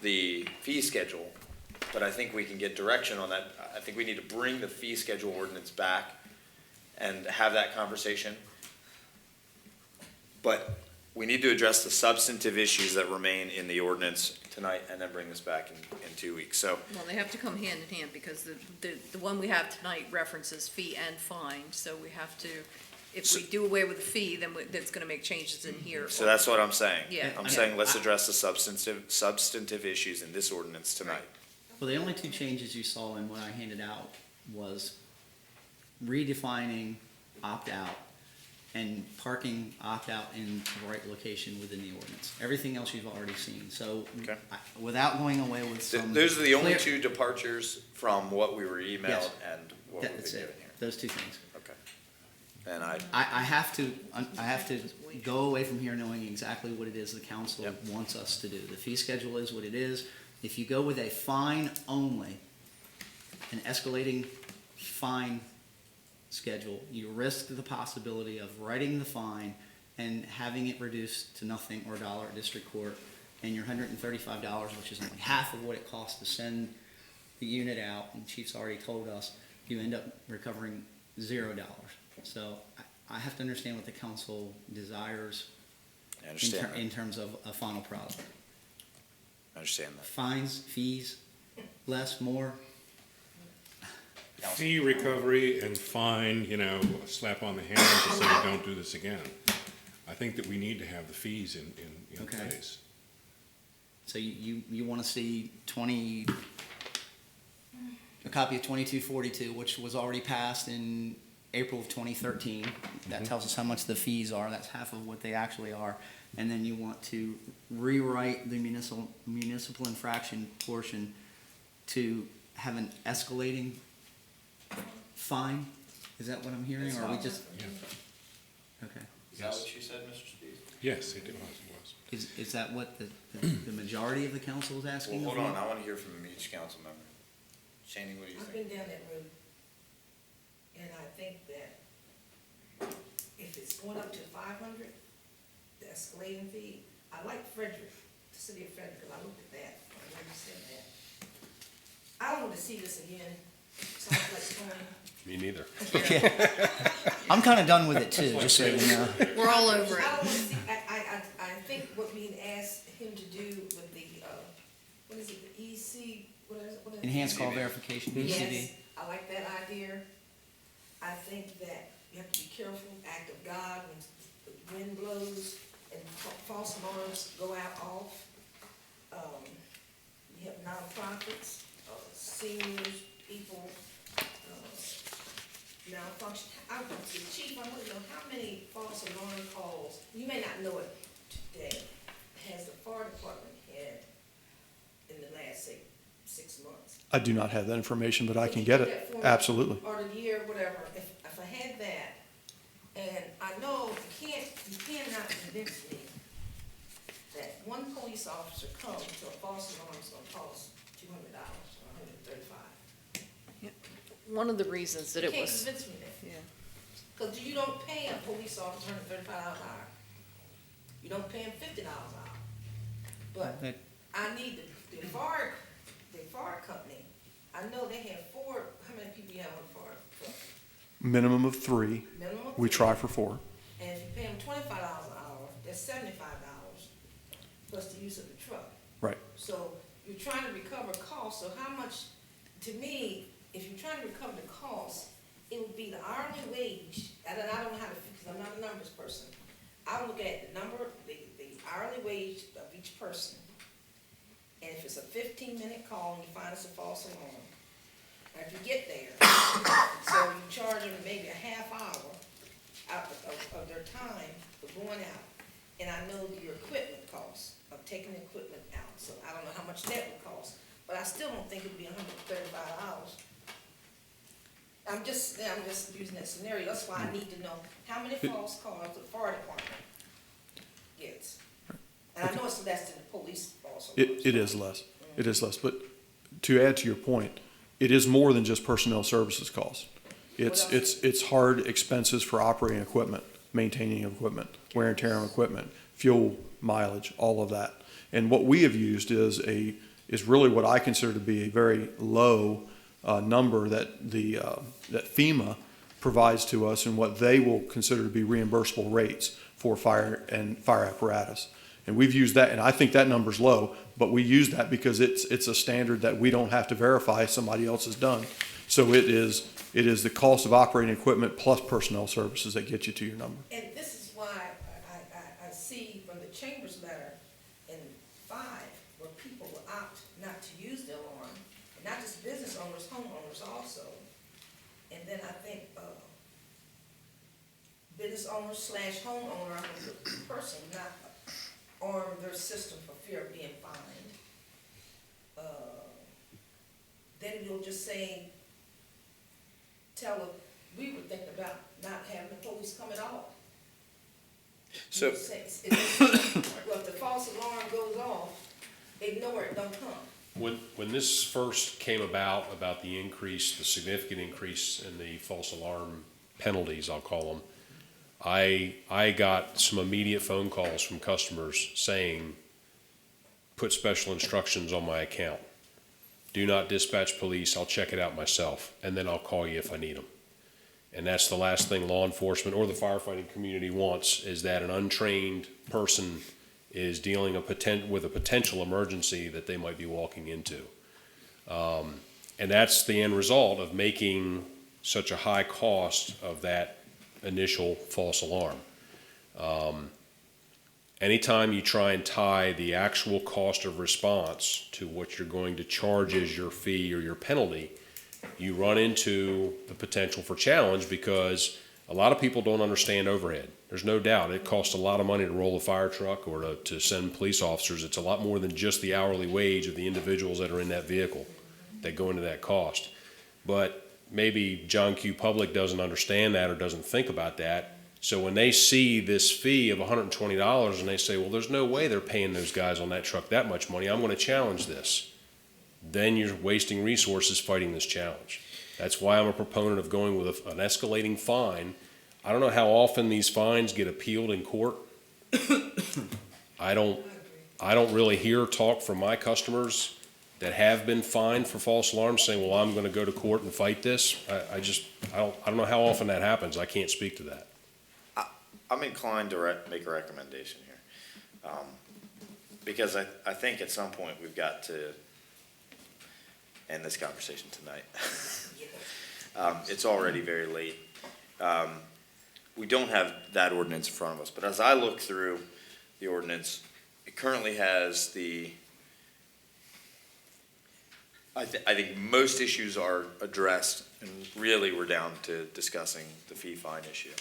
the fee schedule, but I think we can get direction on that. I think we need to bring the fee schedule ordinance back and have that conversation. But we need to address the substantive issues that remain in the ordinance tonight and then bring this back in 2 weeks. So, Well, they have to come hand in hand, because the one we have tonight references fee and fine, so we have to, if we do away with the fee, then that's gonna make changes in here. so that's what I'm saying. Yeah. I'm saying let's address the substantive issues in this ordinance tonight. Well, the only two changes you saw in what I handed out was redefining opt-out and parking opt-out in the right location within the ordinance. Everything else you've already seen, so Okay. Without going away with some. Those are the only clear- two departures from what we were Yes. emailed and what we've That's been it, given here. those two things. Okay. And I have to go away from here knowing exactly what it is the council Yep. wants us to do. The fee schedule is what it is. If you go with a fine only, an escalating fine schedule, you risk the possibility of writing the fine and having it reduced to nothing or a dollar at district court, and your $135, which is only half of what it costs to send the unit out, and Chief's already told us, you end up recovering $0. So I have to understand what the council desires I understand that. in terms of a final product. I understand that. Fines, fees, less, more? Fee recovery and fine, a slap on the hand to say don't do this again. I think that we need to have the fees in Okay. place. So you want to see a copy of 2242, which was already passed in April of 2013. That tells us how much the fees are. That's half of what they actually are. And then you want to rewrite the municipal infraction portion to have an escalating fine? Is that what I'm hearing, or are we just? Yeah. Okay. Is that what you said, Mr. Speed? Yes, it was. Is that what the majority of the council is Well, asking? hold for? on, I want to hear from each council member. Shaney, what do you I've think? been down that road, and I think that if it's going up to 500, the escalating fee, I like Frederick, the city of Frederick, because I looked at that, I know you said that. I don't want to see this again, sounds like Tony. Me neither. I'm kind of done with it too, just so you know. We're all over I it. don't want to see, I think what we asked him to do with the, what is it, the EC, what is it? Enhanced call verification, BCV. Yes, I like that idea. I think that you have to be careful, act of God, when the wind blows and false alarms go out off. You have nonprofits, seniors, people, malfunction. I want to, Chief, I want to know how many false alarm calls, you may not know it today, has the fire department had in the last, say, 6 months? I do not have that information, but I can you get that it. for me? Absolutely. Or the year, whatever, if I had that, and I know you cannot convince me that one police officer comes to a false alarm is gonna cost $200 or $135. One of the reasons that You it can't was, convince me that. yeah. Because you don't pay a police officer $135 an hour. You don't pay him $50 an hour. But But I need the fire company, I know they have 4, how many people you have on the fire truck? Minimum of 3. Minimum of We 3. try for 4. And if you pay them $25 an hour, that's $75 plus the use of the truck. Right. So you're trying to recover costs, so how much, to me, if you're trying to recover the cost, it would be the hourly wage, and I don't know how to, because I'm not a numbers person. I look at the number, the hourly wage of each person. And if it's a 15-minute call and you find it's a false alarm, now if you get there, so you charge them maybe a half hour out of their time for going out. And I know your equipment costs of taking the equipment out, so I don't know how much that would cost. But I still don't think it'd be $135. I'm just using that scenario, that's why I need to know how many false calls the fire department gets. And I know it's less than the police false alarms. It is less. It is less. But to add to your point, it is more than just personnel services costs. It's hard expenses for operating equipment maintaining equipment, wear and tear on equipment, fuel mileage, all of that. And what we have used is really what I consider to be a very low number that that FEMA provides to us, and what they will consider to be reimbursable rates for fire and fire apparatus. And we've used that, and I think that number's low, but we use that because it's a standard that we don't have to verify somebody else has done. So it is the cost of operating equipment plus personnel services that get you to your number. And this is why I see from the Chamber's letter in 5, where people will opt not to use the alarm, and not just business owners, homeowners also. And then I think, business owners / homeowner, I'm a good person, not arm their system for fear of being fined. Then you'll just say, we were thinking about not having the police come at all. So, Well, if the false alarm goes off, ignore it, don't come. When this first came about the increase, the significant increase in the false alarm penalties, I'll call them, I got some immediate phone calls from customers saying, put special instructions on my account. Do not dispatch police, I'll check it out myself, and then I'll call you if I need them. And that's the last thing law enforcement or the firefighting community wants, is that an untrained person is dealing with a potential emergency that they might be walking into. And that's the end result of making such a high cost of that initial false alarm. Anytime you try and tie the actual cost of response to what you're going to charge as your fee or your penalty, you run into the potential for challenge, because a lot of people don't understand overhead. There's no doubt it costs a lot of money to roll a fire truck or to send police officers. It's a lot more than just the hourly wage of the individuals that are in that vehicle that go into that cost. But maybe John Q. Public doesn't understand that or doesn't think about that. So when they see this fee of $120 and they say, well, there's no way they're paying those guys on that truck that much money, I'm going to challenge this. Then you're wasting resources fighting this challenge. That's why I'm a proponent of going with an escalating fine. I don't know how often these fines get appealed in court. I don't really hear talk from my customers that have been fined for false alarms saying, well, I'm going to go to court and fight this. I don't know how often that happens. I can't speak to that. I'm inclined to make a recommendation here. Because I think at some point we've got to end this conversation tonight. It's already very late. We don't have that ordinance in front of us, but as I look through the ordinance, it currently has I think most issues are addressed, and really we're down to discussing the fee fine issue.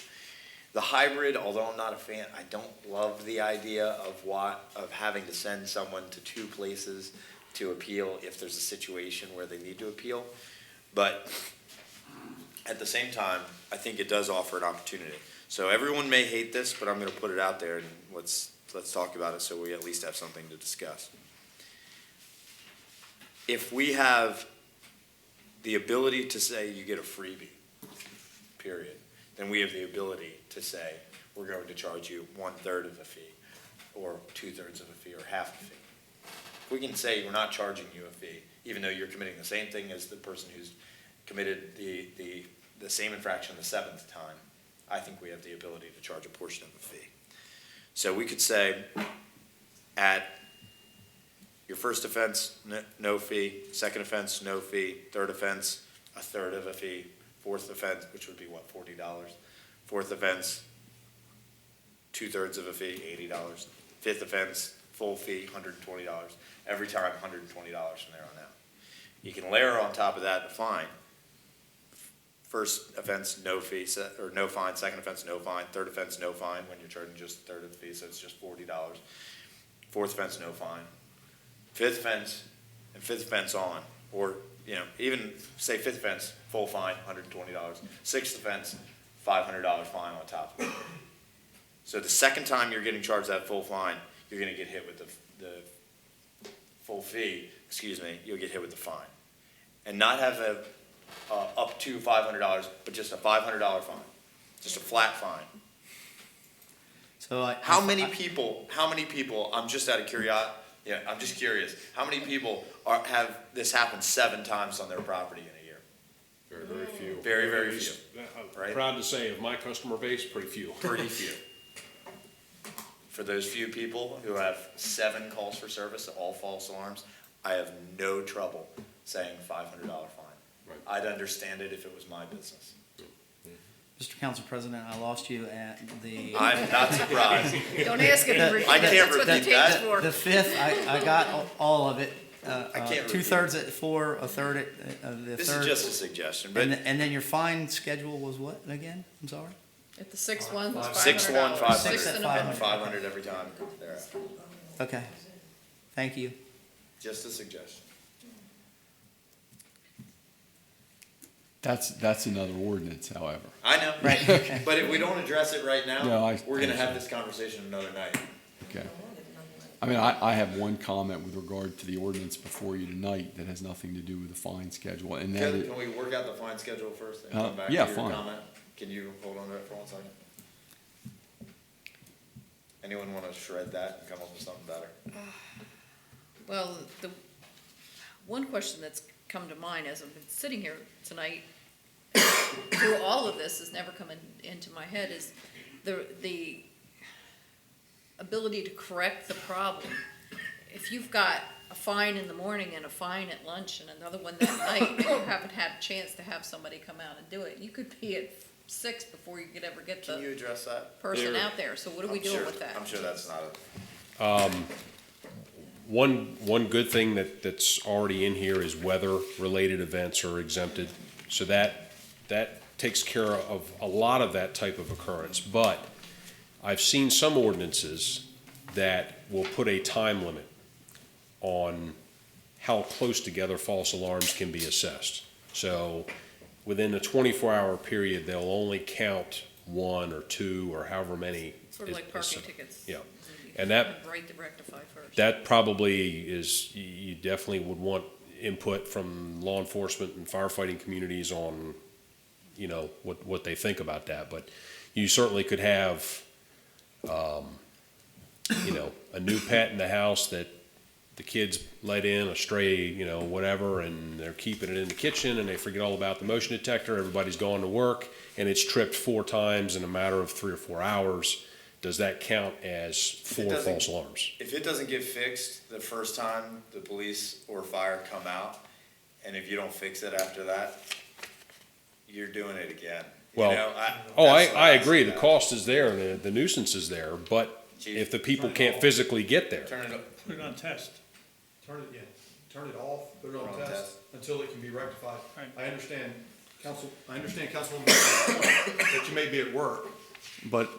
The hybrid, although I'm not a fan, I don't love the idea of having to send someone to 2 places to appeal if there's a situation where they need to appeal. But at the same time, I think it does offer an opportunity. So everyone may hate this, but I'm going to put it out there, and let's talk about it so we at least have something to discuss. If we have the ability to say you get a freebie, period, then we have the ability to say we're going to charge you 1/3 of the fee, or 2/3 of a fee, or half the fee. If we can say we're not charging you a fee, even though you're committing the same thing as the person who's committed the same infraction the 7th time, I think we have the ability to charge a portion of a fee. So we could say at your first offense, no fee; second offense, no fee; third offense, 1/3 of a fee; fourth offense, which would be what, $40; fourth offense, 2/3 of a fee, $80; fifth offense, full fee, $120. Every time, $120 from there on out. You can layer on top of that a fine. First offense, no fee, or no fine; second offense, no fine; third offense, no fine when you're charging just 1/3 of the fee, so it's just $40. Fourth offense, no fine. Fifth offense and fifth offense on, or even say fifth offense, full fine, $120. Sixth offense, $500 fine on top of it. So the second time you're getting charged that full fine, you're going to get hit with the full fee. You'll get hit with the fine, and not have up to $500, but just a $500 fine, just a flat fine. So How many people, I'm just out of I'm just curious, how many people have this happen 7 times on their property in a year? Very, very few. Very, very few. I'm Right. proud to say of my customer base, pretty few. Pretty few. For those few people who have 7 calls for service, all false alarms, I have no trouble saying $500 fine. Right. I'd understand it if it was my business. Mr. Council President, I lost you at the. I'm not surprised. Don't ask him to repeat I it, can't that's what the repeat tape's that. for. The fifth, I got all of it. I can't repeat 2/3 at 4, a third at, the This third. is just a suggestion, but And then your fine schedule was what again? I'm sorry? At the 6-1 was $500. 6-1, 500, 6 and a bit. 500 every time. There, Okay. Thank you. just a suggestion. That's another ordinance, however. I know. Right, okay. But if we don't address it right now, No, we're gonna have this conversation another night. Okay. I mean, I have one comment with regard to the ordinance before you tonight that has nothing to do with the fine schedule, and that Can we work out the fine schedule first and come back to yeah, your fine. comment? Can you hold on to it for 1 second? Anyone wanna shred that and come up with something better? Well, the one question that's come to mind as I've been sitting here tonight, through all of this, has never come into my head, is the ability to correct the problem. If you've got a fine in the morning and a fine at lunch and another one that night, you haven't had a chance to have somebody come out and do it. You could be at 6 before you could ever get Can you the address that? person out there. So what are we doing with that? I'm sure that's not a, One good thing that's already in here is weather-related events are exempted. So that takes care of a lot of that type of occurrence. But I've seen some ordinances that will put a time limit on how close together false alarms can be assessed. So within a 24-hour period, they'll only count 1 or 2 or however many. Sort of like parking tickets. Yeah. You And that- have a right to rectify first. That probably is, you definitely would want input from law enforcement and firefighting communities on, what they think about that. But you certainly could have, a new pet in the house that the kids let in, a stray, whatever, and they're keeping it in the kitchen and they forget all about the motion detector. Everybody's gone to work and it's tripped 4 times in a matter of 3 or 4 hours. Does that count as 4 doesn't- false alarms? if it doesn't get fixed the first time the police or fire come out, and if you don't fix it after that, you're doing it again. Well, that's I what agree, see the that. cost is there, and the nuisance is there, but Chief, if the people can't physically get there, Turn it up. Put it on test. Turn it off, put it Put it on on test test. until it can be rectified. Right. I understand Councilwoman, that you may be at work, but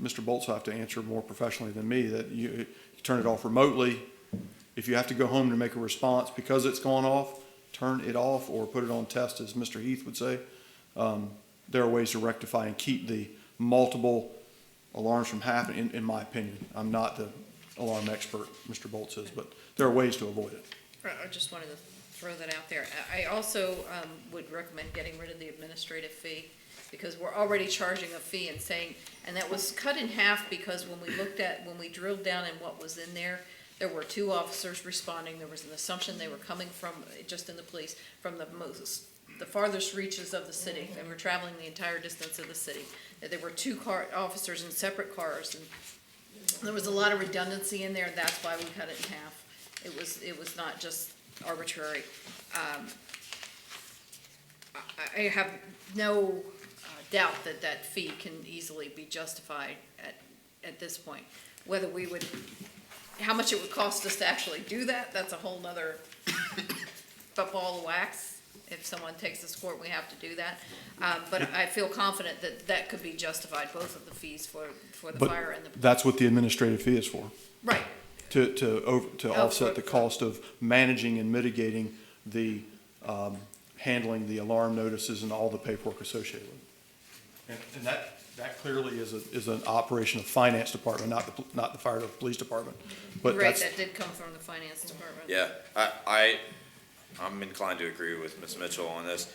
Mr. Bolts will have to answer more professionally than me, that you turn it off remotely. If you have to go home to make a response because it's gone off, turn it off or put it on test, as Mr. Heath would say. There are ways to rectify and keep the multiple alarms from happening, in my opinion. I'm not the alarm expert, Mr. Bolts is, but there are ways to avoid it. I just wanted to throw that out there. I also would recommend getting rid of the administrative fee, because we're already charging a fee and saying, and that was cut in half because when we drilled down in what was in there, there were 2 officers responding. There was an assumption they were coming from, just in the police, from the farthest reaches of the city. They were traveling the entire distance of the city. That there were 2 officers in separate cars, and there was a lot of redundancy in there, and that's why we cut it in half. It was not just arbitrary. I have no doubt that fee can easily be justified at this point. Whether how much it would cost us to actually do that, that's a whole nother ball of wax. If someone takes us to court, we have to do that. But I feel confident that could be justified, both of the fees for the But fire and the. that's what the administrative fee is for, Right, to offset the cost of managing and mitigating the, handling the alarm notices and all the paperwork associated with it. And that clearly is an operation of finance department, not the fire or police department. But right, that's, that did come from the finance department. Yeah, I'm inclined to agree with Ms. Mitchell on this.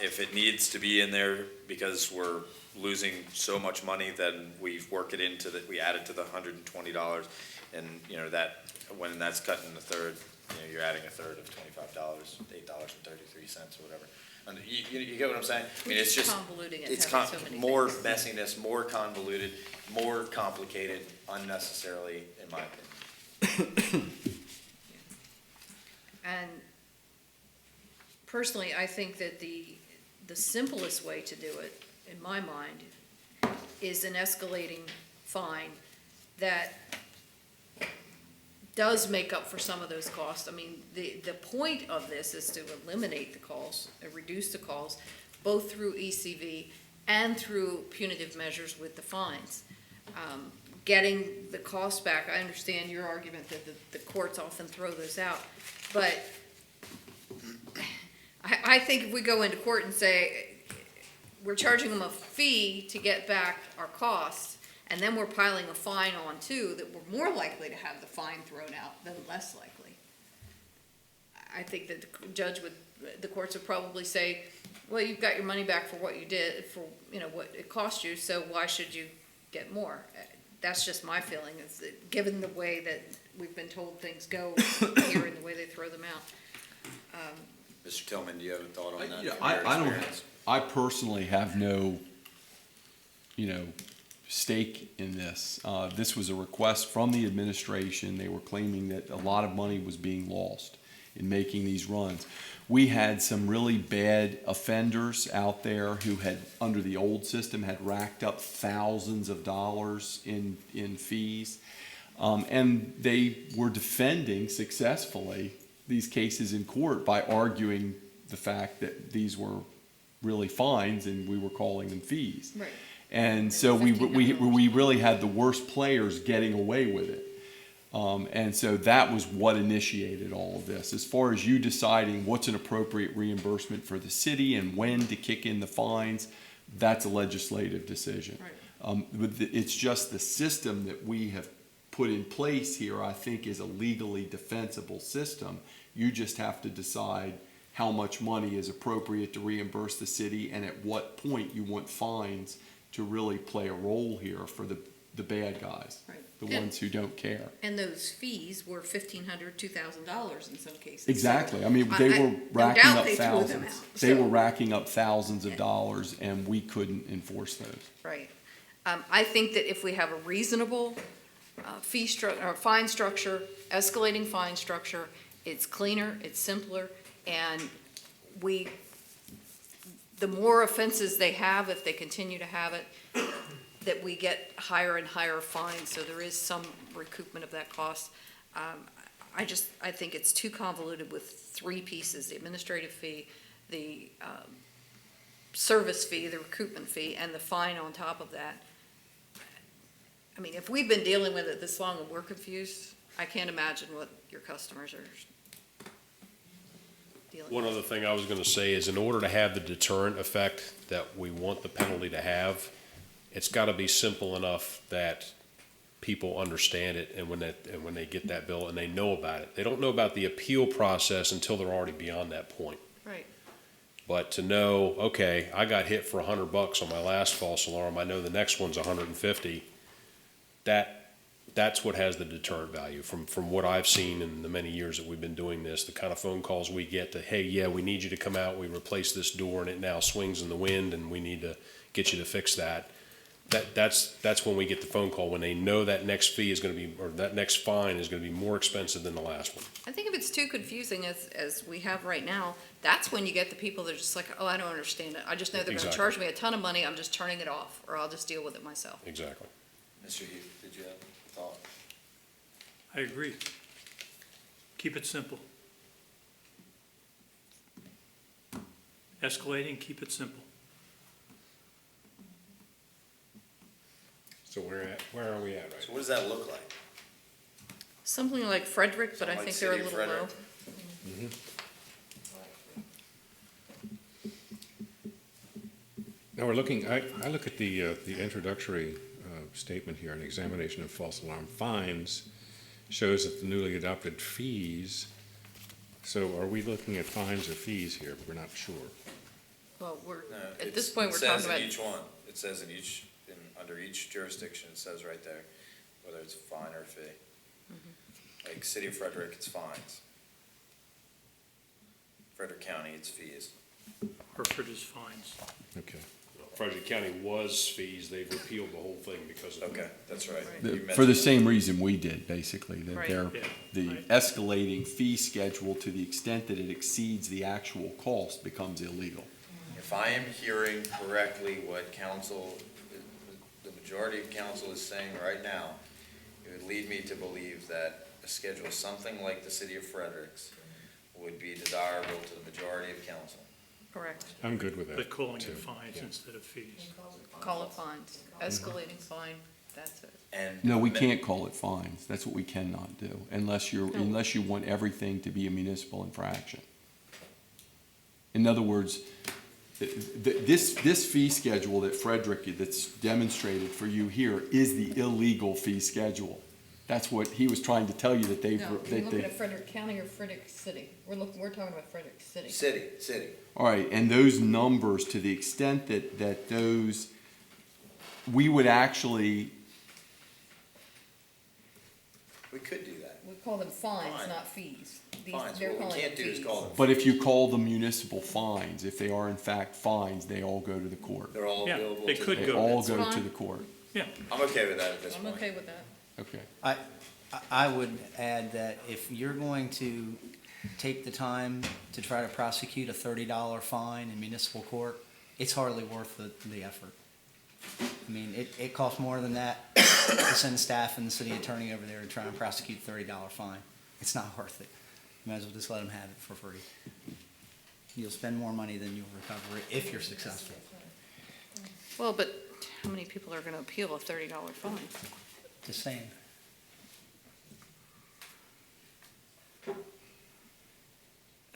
If it needs to be in there because we're losing so much money, then we work it into we add it to the $120. And, you know, that, when that's cut in a third, you know, you're adding a third of $25, $8.33 or whatever. And you get what I'm saying? I mean, it's just, Convoluting it, it's having so many more things. messiness, more convoluted, more complicated unnecessarily, in my opinion. And personally, I think that the simplest way to do it, in my mind, is an escalating fine that does make up for some of those costs. I mean, the point of this is to eliminate the calls, reduce the calls, both through ECV and through punitive measures with the fines. Getting the cost back, I understand your argument that the courts often throw those out, but I think if we go into court and say, we're charging them a fee to get back our costs, and then we're piling a fine on too, that we're more likely to have the fine thrown out than less likely. I think that the courts would probably say, well, you've got your money back for what you did, for, you know, what it cost you, so why should you get more? That's just my feeling, is that given the way that we've been told things go here and the way they throw them out. Mr. Tillman, do you have a thought on that? Yeah, from your I don't, experience? I personally have no, stake in this. This was a request from the administration. They were claiming that a lot of money was being lost in making these runs. We had some really bad offenders out there who had, under the old system, had racked up thousands of dollars in fees. And they were defending successfully these cases in court by arguing the fact that these were really fines and we were calling them fees. Right. And so we really had the worst players getting away with it. And so that was what initiated all of this. As far as you deciding what's an appropriate reimbursement for the city and when to kick in the fines, that's a legislative decision. Right. But it's just the system that we have put in place here, I think, is a legally defensible system. You just have to decide how much money is appropriate to reimburse the city and at what point you want fines to really play a role here for the bad guys, Right. the ones who don't care. And those fees were $1,500, $2,000 in some cases. Exactly. I mean, they I- were no racking doubt up they threw them thousands. out, They so- were racking up thousands of dollars, and we couldn't enforce those. Right. I think that if we have a reasonable fee structure, or fine structure, escalating fine structure, it's cleaner, it's simpler, and the more offenses they have, if they continue to have it, that we get higher and higher fines, so there is some recoupment of that cost. I think it's too convoluted with three pieces: the administrative fee, the service fee, the recoupment fee, and the fine on top of that. I mean, if we've been dealing with it this long and we're confused, I can't imagine what your customers are dealing One with. other thing I was gonna say is in order to have the deterrent effect that we want the penalty to have, it's gotta be simple enough that people understand it and when they get that bill and they know about it. They don't know about the appeal process until they're already beyond that point. Right. But to know, okay, I got hit for $100 on my last false alarm, I know the next one's 150, that's what has the deterrent value from what I've seen in the many years that we've been doing this, the kind of phone calls we get to, hey, yeah, we need you to come out, we replaced this door and it now swings in the wind and we need to get you to fix that. That's when we get the phone call, when they know that next fee is gonna be, or that next fine is gonna be more expensive than the last one. I think if it's too confusing as we have right now, that's when you get the people that are just like, oh, I don't understand it. I just know they're gonna Exactly. charge me a ton of money, I'm just turning it off, or I'll just deal with it myself. Exactly. Mr. Heath, did you have a thought? I agree. Keep it simple. Escalating, keep it simple. So where are we at right So what does that look like? Something like Frederick, but I Something like think they're a City of little low. Frederick? Now we're looking, I look at the introductory statement here, an examination of false alarm fines shows that the newly adopted fees So are we looking at fines or fees here? We're not sure. Well, No, at this point, we're talking It says about, in each one, it says under each jurisdiction, it says right there, whether it's fine or fee. Mm-hmm. Like City of Frederick, it's fines. Frederick County, it's fees. Hartford is fines. Okay. Frederick County was fees, they've repealed the whole thing because of. Okay, that's right. Right. You For the mentioned same reason we did, basically, that Right. they're, Yeah. the Right. escalating fee schedule to the extent that it exceeds the actual cost becomes illegal. If I am hearing correctly what council, the majority of council is saying right now, it would lead me to believe that a schedule something like the City of Frederick's would be desirable to the majority of council. correct, I'm good with that. But calling too. it fines Yeah. instead of fees. call it fines, escalating fine, that's it. And No, we can't call it fines. That's what we cannot do, unless you want everything to be a municipal infraction. In other words, this fee schedule that Frederick, that's demonstrated for you here, is the illegal fee schedule. That's what he was trying to tell you, that they've, No, you're looking at Frederick County or Frederick City? We're talking about Frederick City. City. all right, and those numbers, to the extent that those, we would actually, We could do that. We call them fines, Fine. not fees. Fines, They're what we calling can't it do is fees. call them. but if you call them municipal fines, if they are in fact fines, they all go to the court. They're all Yeah, available. they to could the- They go. all That's go to fine. the court. Yeah, I'm okay with that at this I'm point. okay with that. Okay. I would add that if you're going to take the time to try to prosecute a $30 fine in municipal court, it's hardly worth the effort. I mean, it costs more than that to send staff and the city attorney over there to try and prosecute a $30 fine. It's not worth it. You might as well just let them have it for free. You'll spend more money than you'll recover if you're successful. Well, but how many people are gonna appeal a $30 fine? Just saying.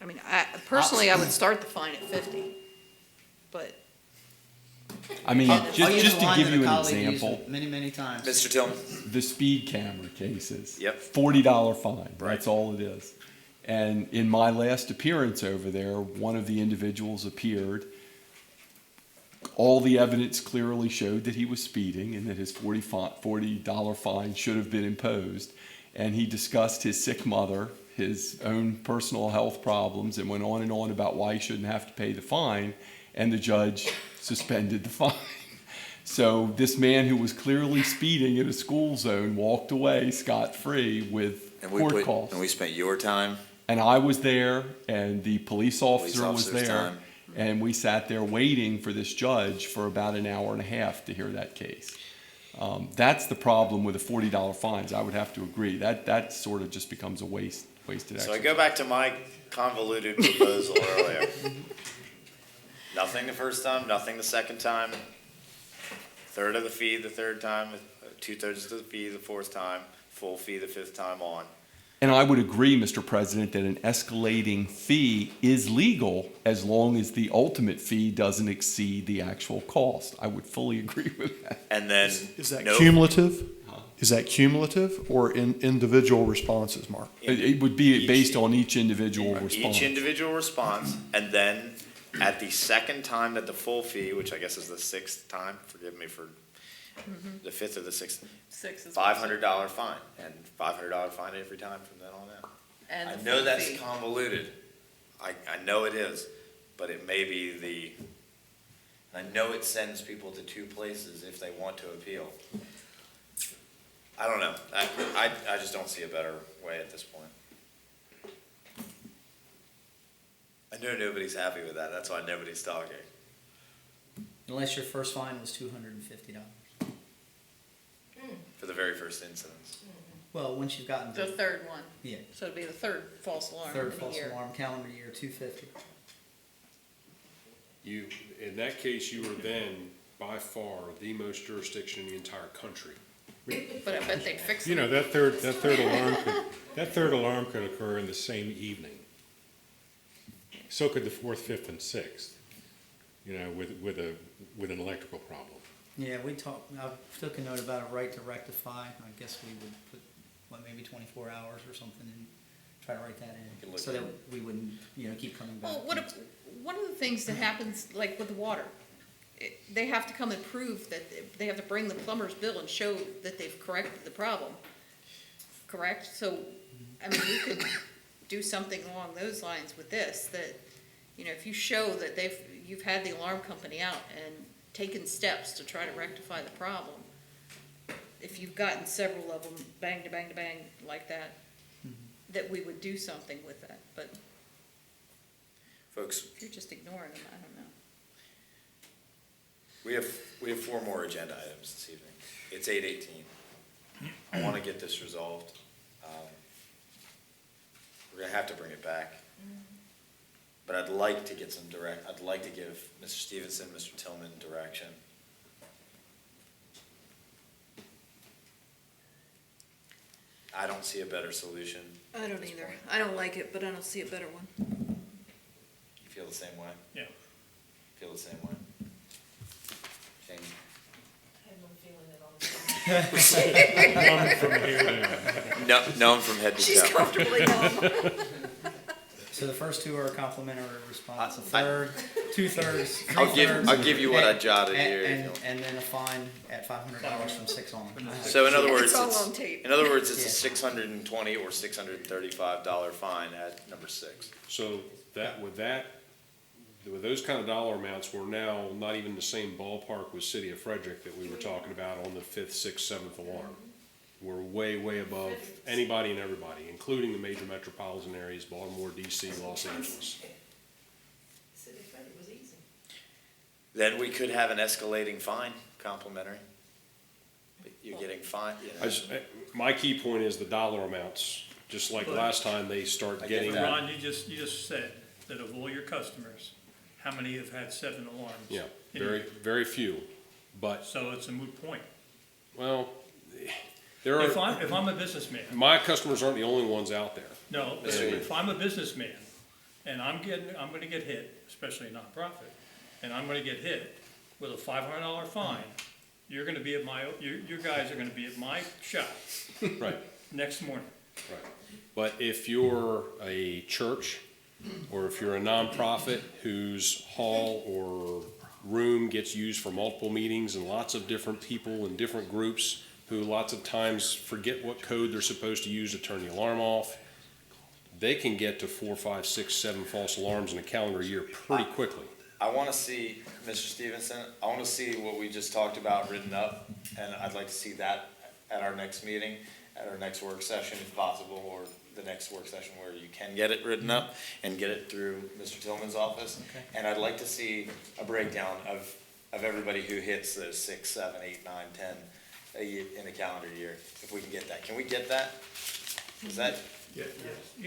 I mean, personally, I would start the fine at 50, but I mean, I'll use just a to line give that a you an colleague used example, Many, many times. Mr. Tillman? the speed camera cases. Yep. $40 fine, Right. that's all it is. And in my last appearance over there, one of the individuals appeared. All the evidence clearly showed that he was speeding and that his $40 fine should have been imposed. And he discussed his sick mother, his own personal health problems, and went on and on about why he shouldn't have to pay the fine, and the judge suspended the fine. So this man who was clearly speeding in a school zone walked away scot-free with court costs. And we spent your time. And I was there, and the police officer was officer's there, time. and we sat there waiting for this judge for about an hour and a half to hear that case. That's the problem with the $40 fines. I would have to agree. That sort of just becomes a wasted So I exercise. go back to my convoluted proposal earlier. Nothing the first time, nothing the second time. Third of the fee the third time, 2/3 of the fee the fourth time, full fee the fifth time on. And I would agree, Mr. President, that an escalating fee is legal as long as the ultimate fee doesn't exceed the actual cost. I would fully agree with that. And then. Is that no- cumulative? Is that cumulative or in individual responses, Mark? It would be Each- based on each individual response. Each individual response, and then at the second time that the full fee, which I guess is the sixth time, forgive me for the fifth or the sixth, 6 is. $500 fine, and $500 fine every time from then on out. And I the know full that's fee. convoluted, I know it is, but it may be I know it sends people to two places if they want to appeal. I don't know, I just don't see a better way at this point. I know nobody's happy with that, that's why nobody's talking. Unless your first fine was $250. For the very first incidents. Well, once you've gotten The to third one, yeah, so it'd be the third false alarm in third a false year. alarm calendar year, $250. You, in that case, you were then by far the most jurisdiction in the entire country. But I bet they'd fix You it. know, that third alarm could occur in the same evening. So could the fourth, fifth, and sixth, you know, with an electrical problem. Yeah, I took a note about a right to rectify. I guess we would put, maybe 24 hours or something in try to write that can in, look so that at it. we wouldn't, keep coming back. Well, one of the things that happens, like with the water, they have to come and prove that, they have to bring the plumber's bill and show that they've corrected the problem, correct? So, I mean, we could do something along those lines with this, that, if you show that you've had the alarm company out and taken steps to try to rectify the problem, if you've gotten several of them bang to bang to bang like that, that we would do something with that, but Folks, if you're just ignoring them, I don't know. we have 4 more agenda items this evening. It's 8:18. I want to get this resolved. We're going to have to bring it back. But I'd like to get I'd like to give Mr. Stevenson, Mr. Tillman direction. I don't see a better solution. I don't either. I don't like it, but I don't see a better one. You feel the same way? Yeah. Feel the same way? Shane? I have no feeling at all. Numb from here down. No, numb from head to She's toe. comfortably numb. So the first 2 are a complimentary response, a I- third, 2/3, I'll give you what I jotted here. if And, you'll- and then a fine at $500 from 6 on. So in other words, It's all on tape. in other words, it's Yeah. a $620 or $635 fine at number 6. So with those kind of dollar amounts, we're now not even in the same ballpark with City of Frederick that we were talking about on the 5th, 6th, 7th alarm. We're way, way above anybody and everybody, including the major metropolitan areas, Baltimore, DC, Los Angeles. City of Frederick was easy. Then we could have an escalating fine, complimentary. But you're getting fined, My key point is the dollar amounts, just like But- last time they start I get getting. that. Ron, you just said that of all your customers, how many have had 7 alarms? Yeah, in a very, year? very few, but, So it's a moot point. well, there If are, I'm a businessman, my customers aren't the only ones out there. no, Mr. if I'm a businessman, and I'm gonna get hit, especially a nonprofit, and I'm gonna get hit with a $500 fine, you're gonna be at you guys are gonna be at my shop Right. next morning. Right. But if you're a church, or if you're a nonprofit whose hall or room gets used for multiple meetings and lots of different people and different groups who lots of times forget what code they're supposed to use to turn the alarm off, they can get to 4, 5, 6, 7 false alarms in a calendar year pretty quickly. I want to see, Mr. Stevenson, I want to see what we just talked about written up, and I'd like to see that at our next meeting, at our next work session if possible, or the next work session where you can get it written up and get it through Mr. Tillman's office. Okay. And I'd like to see a breakdown of everybody who hits those 6, 7, 8, 9, 10 in a calendar year, if we can get that. Can we get that? Is that,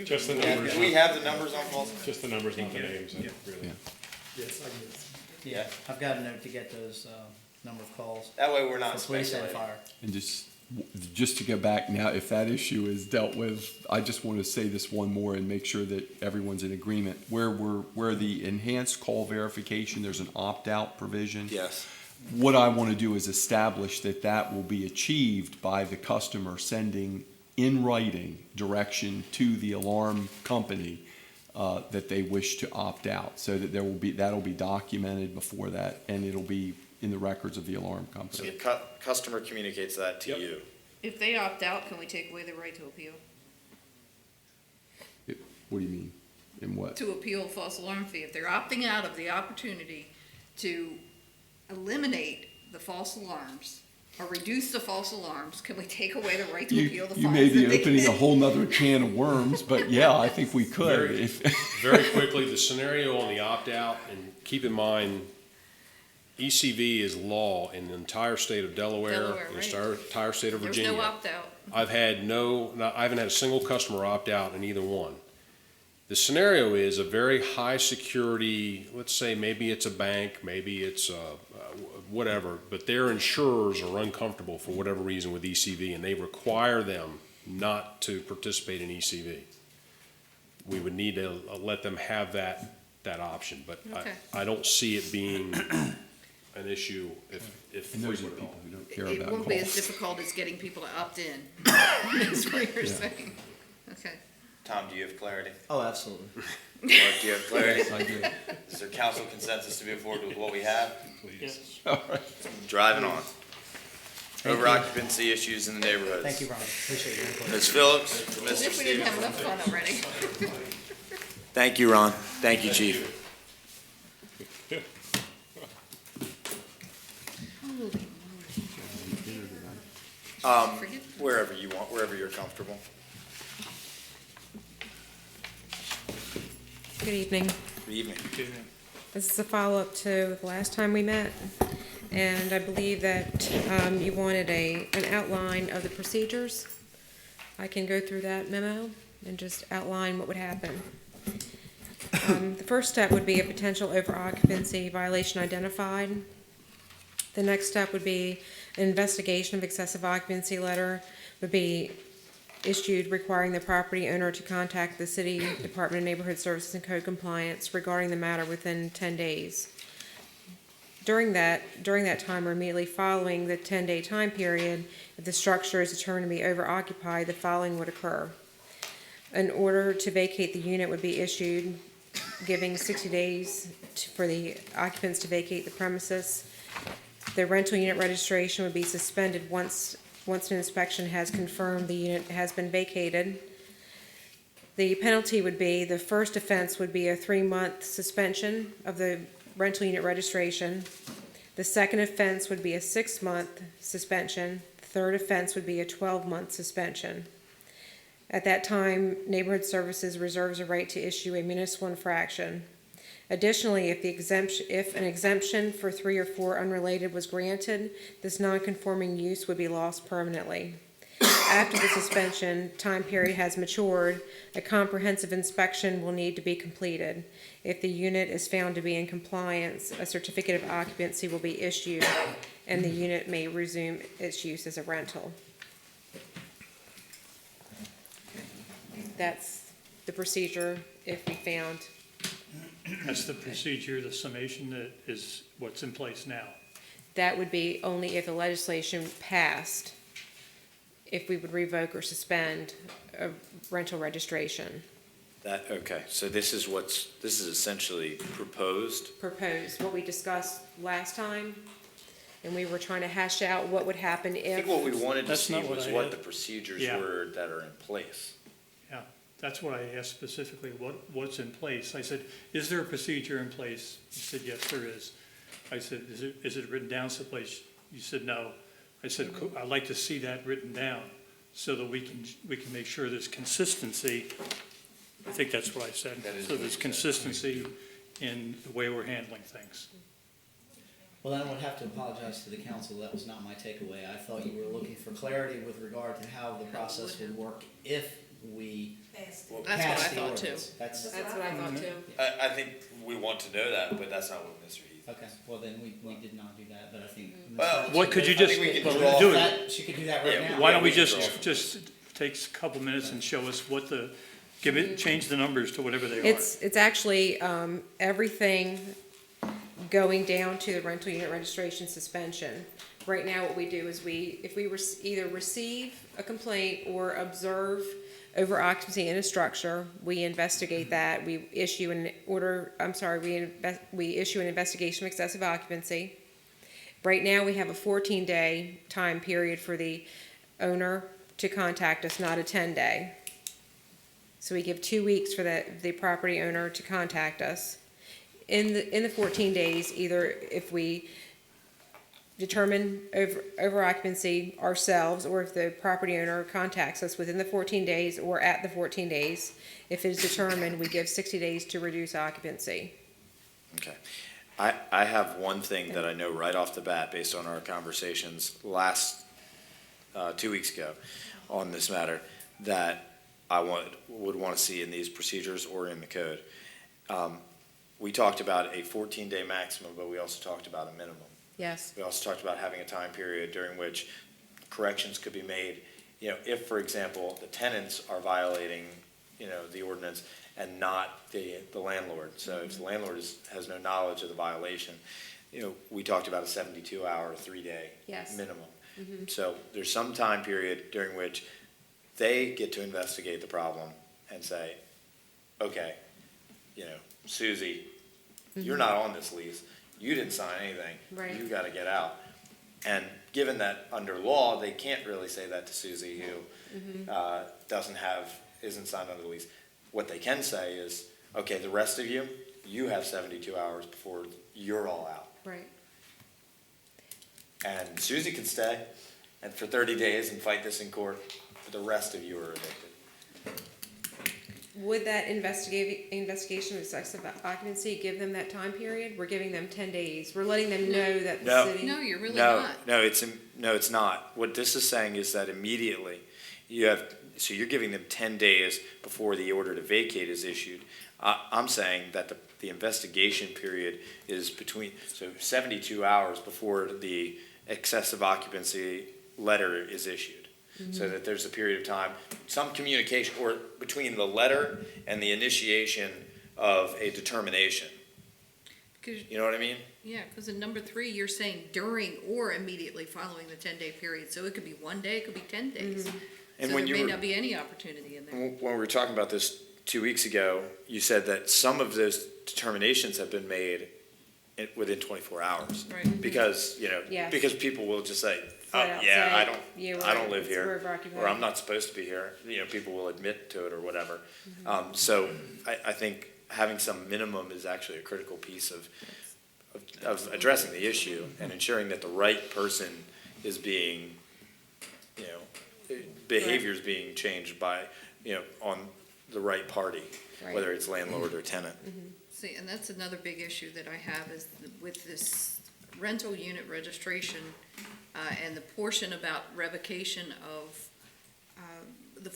Just the numbers, do we have the numbers on false? just the numbers, not the names, Yeah. really. Yeah, I've got a note to get those, number of calls That way we're not for police and speculating. fire. And just to go back now, if that issue is dealt with, I just want to say this one more and make sure that everyone's in agreement. Where the enhanced call verification, there's an opt-out provision. Yes. What I want to do is establish that that will be achieved by the customer sending in writing direction to the alarm company that they wish to opt out, so that that'll be documented before that, and it'll be in the records of the alarm So company. the customer communicates that to Yep. you. If they opt out, can we take away the right to appeal? What do you mean? In what? To appeal a false alarm fee. If they're opting out of the opportunity to eliminate the false alarms or reduce the false alarms, can we take away the right to appeal the fines? You may be that they opening a get? whole nother can of worms, but yeah, I think we could. Very- If- Very quickly, the scenario on the opt-out, and keep in mind, ECV is law in the entire state of Delaware, Delaware, the right. entire state of There's Virginia. no opt-out. I haven't had a single customer opt out in either one. The scenario is a very high security, let's say maybe it's a bank, maybe it's whatever, but their insurers are uncomfortable for whatever reason with ECV, and they require them not to participate in ECV. We would need to let them have that option, but Okay. I don't see it being an issue if And those are frequent at people all. who don't care It about won't be as calls. difficult as getting people to opt in. That's what you're saying. Okay. Tom, do you have clarity? Oh, absolutely. Mark, do you have clarity? I do. Is there council consensus to move forward with what we have? Please. Driving on. Thank you. Over occupancy issues in the neighborhoods. Thank you, Ron. Appreciate your input. Ms. Phillips, As Mr. if we didn't have Stevens. enough fun already. Thank you, Ron. Thank you, Chief. Wherever you want, wherever you're comfortable. Good evening. Good evening. This is a follow-up to the last time we met, and I believe that you wanted an outline of the procedures. I can go through that memo and just outline what would happen. The first step would be a potential over-occupancy violation identified. The next step would be an investigation of excessive occupancy letter would be issued requiring the property owner to contact the City Department of Neighborhood Services and Code Compliance regarding the matter within 10 days. During that time or immediately following the 10-day time period, if the structure is determined to be over-occupied, the following would occur. An order to vacate the unit would be issued, giving 60 days for the occupants to vacate the premises. The rental unit registration would be suspended once an inspection has confirmed the unit has been vacated. The penalty would be, the first offense would be a 3-month suspension of the rental unit registration. The second offense would be a 6-month suspension. The third offense would be a 12-month suspension. At that time, Neighborhood Services reserves a right to issue a municipal infraction. Additionally, if an exemption for 3 or 4 unrelated was granted, this non-conforming use would be lost permanently. After the suspension time period has matured, a comprehensive inspection will need to be completed. If the unit is found to be in compliance, a certificate of occupancy will be issued, and the unit may resume its use as a rental. That's the procedure if we found. That's the procedure, the summation that is what's in place now. That would be only if the legislation passed, if we would revoke or suspend a rental registration. Okay, so this is essentially proposed. Proposed, what we discussed last time, and we were trying to hash out what would happen I if. think what we wanted to That's see not what was I what had. the procedures Yeah. were that are in place. Yeah, that's what I asked specifically, what's in place. I said, is there a procedure in place? You said, yes, there is. I said, is it written down someplace? You said, no. I said, I'd like to see that written down so that we can make sure there's consistency. I think that's what I said. That is So what there's you said. consistency in the way we're handling things. Well, then I would have to apologize to the council. That was not my takeaway. I thought you were looking for clarity with regard to how the process would work if we Passed. Well, That's what I passed the thought too. ordinance. That's, That's what I thought too. I think we want to know that, but that's not what Mr. Heath. okay, well then we did not do that, but I think. Well, What could you I just, think we can well, draw do it. That, she could do that right Yeah, now. Why don't we we can just take a couple minutes and show us what change the numbers to whatever they are. It's actually, everything going down to the rental unit registration suspension. Right now, what we do is if we either receive a complaint or observe over occupancy in a structure, we investigate that. We issue we issue an investigation of excessive occupancy. Right now, we have a 14-day time period for the owner to contact us, not a 10-day. So we give 2 weeks for the property owner to contact us. In the 14 days, either if we determine over occupancy ourselves, or if the property owner contacts us within the 14 days or at the 14 days, if it is determined, we give 60 days to reduce occupancy. Okay. I have one thing that I know right off the bat, based on our conversations 2 weeks ago on this matter, that I would want to see in these procedures or in the code. We talked about a 14-day maximum, but we also talked about a minimum. Yes. We also talked about having a time period during which corrections could be made. If, for example, the tenants are violating, the ordinance and not the landlord. So if the landlord has no knowledge of the violation, we talked about a 72-hour, 3-day Yes. minimum. So there's some time period during which they get to investigate the problem and say, okay, Susie, you're not on this lease, you didn't sign anything, Right. you gotta get out. And given that under law, they can't really say that to Susie, who isn't signed under the lease. What they can say is, okay, the rest of you, you have 72 hours before you're all out. Right. And Susie can stay and for 30 days and fight this in court, but the rest of you are evicted. Would that investigation of excessive occupancy give them that time period? We're giving them 10 days. We're letting them know that the No. city. No, you're really No, not. no, it's not. What this is saying is that immediately so you're giving them 10 days before the order to vacate is issued. I'm saying that the investigation period is so 72 hours before the excessive occupancy letter is issued. So that there's a period of time, some communication, or between the letter and the initiation of a determination. 'Cause- You know what I mean? Yeah, because in number 3, you're saying during or immediately following the 10-day period, so it could be 1 day, it could be 10 days. And So when there you may were- not be any opportunity in there. When we were talking about this 2 weeks ago, you said that some of those determinations have been made within 24 hours. Right. Because, Yes. because people will just say, Flat out yeah, say, I don't live it's here, overoccupied. or I'm not supposed to be here. People will admit to it or whatever. So I think having some minimum is actually a critical piece of addressing the issue and ensuring that the right person is being, behavior is being changed by, on the right party, Right. whether it's landlord or tenant. See, and that's another big issue that I have is with this rental unit registration, and the portion about revocation of, the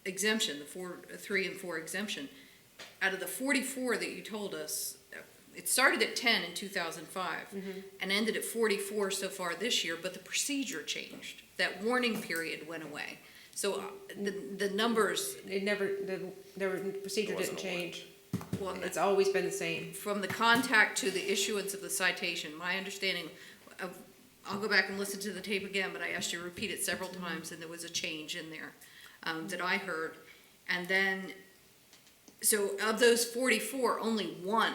exemption, the 3 and 4 exemption. Out of the 44 that you told us, it started at 10 in 2005 and ended at 44 so far this year, but the procedure changed. That warning period went away. So the numbers, It never, the procedure didn't change. well, It's always been the same. from the contact to the issuance of the citation, my understanding of, I'll go back and listen to the tape again, but I asked you to repeat it several times, and there was a change in there that I heard. And then, so of those 44, only 1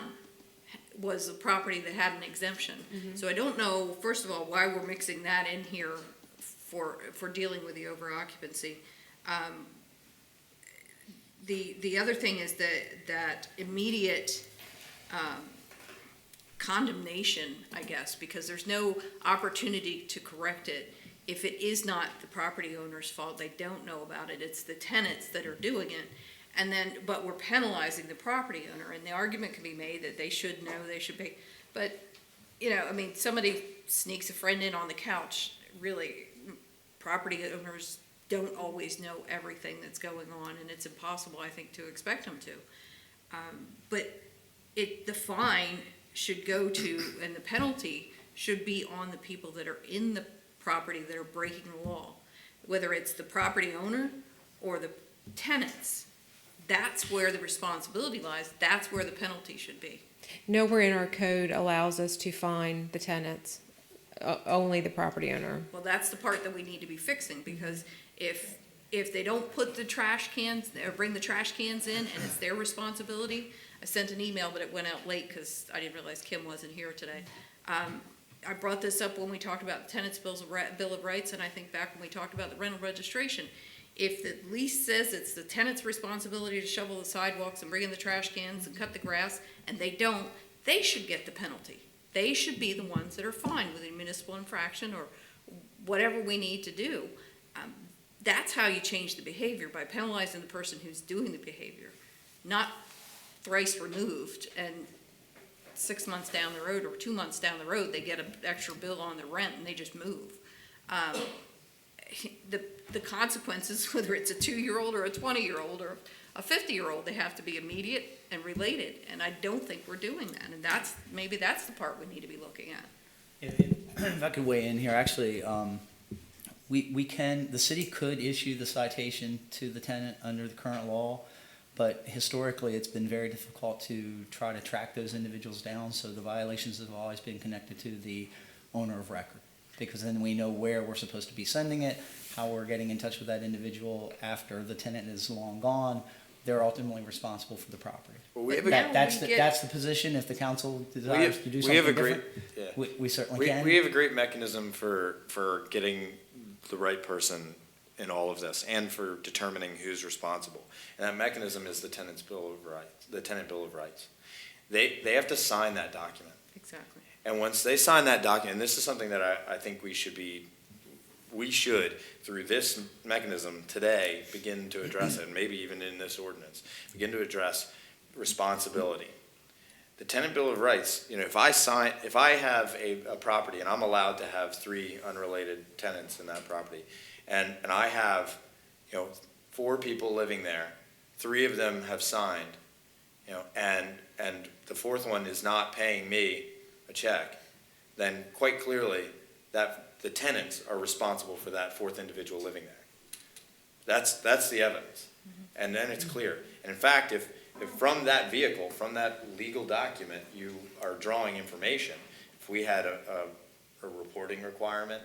was a property that had an exemption. So I don't know, first of all, why we're mixing that in here for dealing with the over-occupancy. The other thing is that immediate condemnation, I guess, because there's no opportunity to correct it. If it is not the property owner's fault, they don't know about it, it's the tenants that are doing it. And then, but we're penalizing the property owner, and the argument can be made that they should know, they should pay. But, somebody sneaks a friend in on the couch, really, property owners don't always know everything that's going on, and it's impossible, I think, to expect them to. But the fine should go to, and the penalty should be on the people that are in the property that are breaking the law, whether it's the property owner or the tenants. That's where the responsibility lies, that's where the penalty should be. Nowhere in our code allows us to fine the tenants, only the property owner. Well, that's the part that we need to be fixing, because if they don't put the trash cans, or bring the trash cans in, and it's their responsibility. I sent an email, but it went out late because I didn't realize Kim wasn't here today. I brought this up when we talked about the tenants' Bill of Rights, and I think back when we talked about the rental registration. If the lease says it's the tenant's responsibility to shovel the sidewalks and bring in the trash cans and cut the grass, and they don't, they should get the penalty. They should be the ones that are fined with a municipal infraction or whatever we need to do. That's how you change the behavior, by penalizing the person who's doing the behavior, not thrice removed, and 6 months down the road or 2 months down the road, they get an extra bill on their rent and they just move. The consequences, whether it's a 2-year-old or a 20-year-old or a 50-year-old, they have to be immediate and related, and I don't think we're doing that, and maybe that's the part we need to be looking at. If I could weigh in here, actually, the city could issue the citation to the tenant under the current law, but historically, it's been very difficult to try to track those individuals down, so the violations have always been connected to the owner of record, because then we know where we're supposed to be sending it, how we're getting in touch with that individual after the tenant is long gone, they're ultimately responsible for the property. Well, we have a, Now That's we the, get- that's the position. If the council desires to do we something have a great, different, yeah. we certainly We can. have a great mechanism for getting the right person in all of this and for determining who's responsible. And that mechanism is the tenant's bill of rights, the tenant bill of rights. They have to sign that document. Exactly. And once they sign that document, and this is something that I think we should, through this mechanism today, begin to address it, and maybe even in this ordinance, begin to address responsibility. The tenant bill of rights, if I have a property and I'm allowed to have 3 unrelated tenants in that property, and I have, 4 people living there, 3 of them have signed, and the 4th one is not paying me a check, then quite clearly that the tenants are responsible for that 4th individual living there. That's the evidence. And then it's clear. And in fact, if from that vehicle, from that legal document, you are drawing information, if we had a reporting requirement,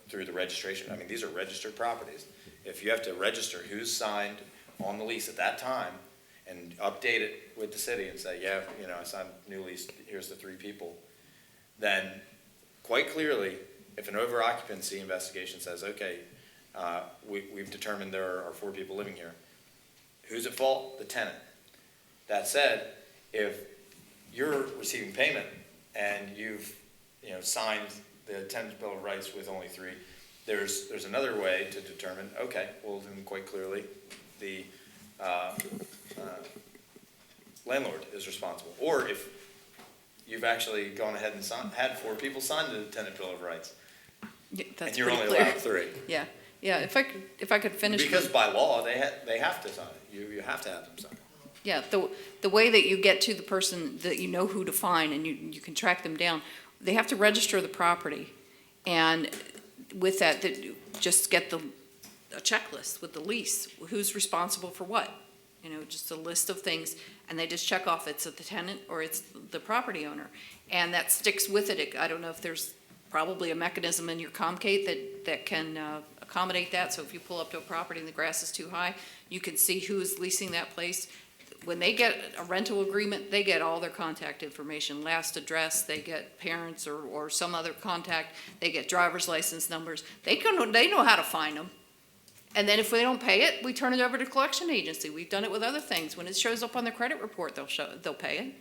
through the registration, I mean, these are registered properties. If you have to register who's signed on the lease at that time and update it with the city and say, yeah, I signed a new lease, here's the 3 people, then quite clearly, if an over-occupancy investigation says, okay, we've determined there are 4 people living here, who's at fault? The tenant. That said, if you're receiving payment and you've signed the tenant's bill of rights with only 3, there's another way to determine, okay, well then quite clearly the landlord is responsible. Or if you've actually gone ahead and had 4 people sign the tenant bill of rights, Yeah, that's and you're pretty only clear. allowed 3. Yeah, yeah, if I could finish. Because by law, they have to sign it. You have to have them sign it. Yeah, the way that you get to the person that you know who to find and you can track them down, they have to register the property. And with that just get a checklist with the lease, who's responsible for what? Just a list of things, and they just check off it's the tenant or it's the property owner. And that sticks with it. I don't know if there's probably a mechanism in your Comcate that can accommodate that. So if you pull up to a property and the grass is too high, you can see who is leasing that place. When they get a rental agreement, they get all their contact information, last address, they get parents or some other contact, they get driver's license numbers. They know how to find them. And then if they don't pay it, we turn it over to collection agency. We've done it with other things. When it shows up on their credit report, they'll pay it.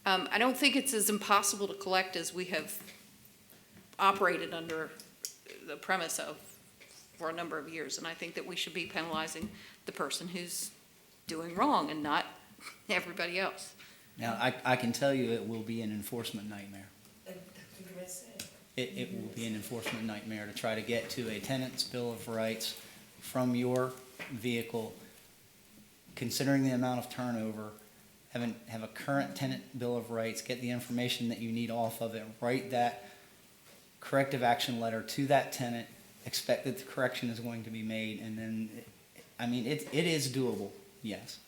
I don't think it's as impossible to collect as we have operated under the premise of for a number of years. And I think that we should be penalizing the person who's doing wrong and not everybody else. Now, I can tell you it will be an enforcement nightmare. It will be an enforcement nightmare to try to get to a tenant's bill of rights from your vehicle, considering the amount of turnover, have a current tenant bill of rights, get the information that you need off of it, write that corrective action letter to that tenant, expect that the correction is going to be made, and then, it is doable, yes.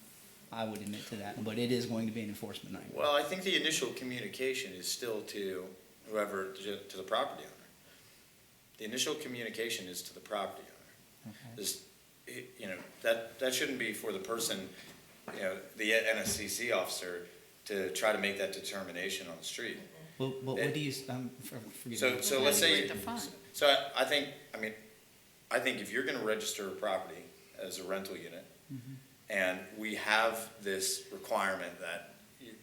I would admit to that, but it is going to be an enforcement nightmare. Well, I think the initial communication is still to to the property owner. The initial communication is to the property owner. Okay. That shouldn't be for the person, the NSCC officer to try to make that determination on the street. Well, what do you, forgive me. So let's say, Rate the fine. so I think if you're gonna register a property as a rental unit, and we have this requirement that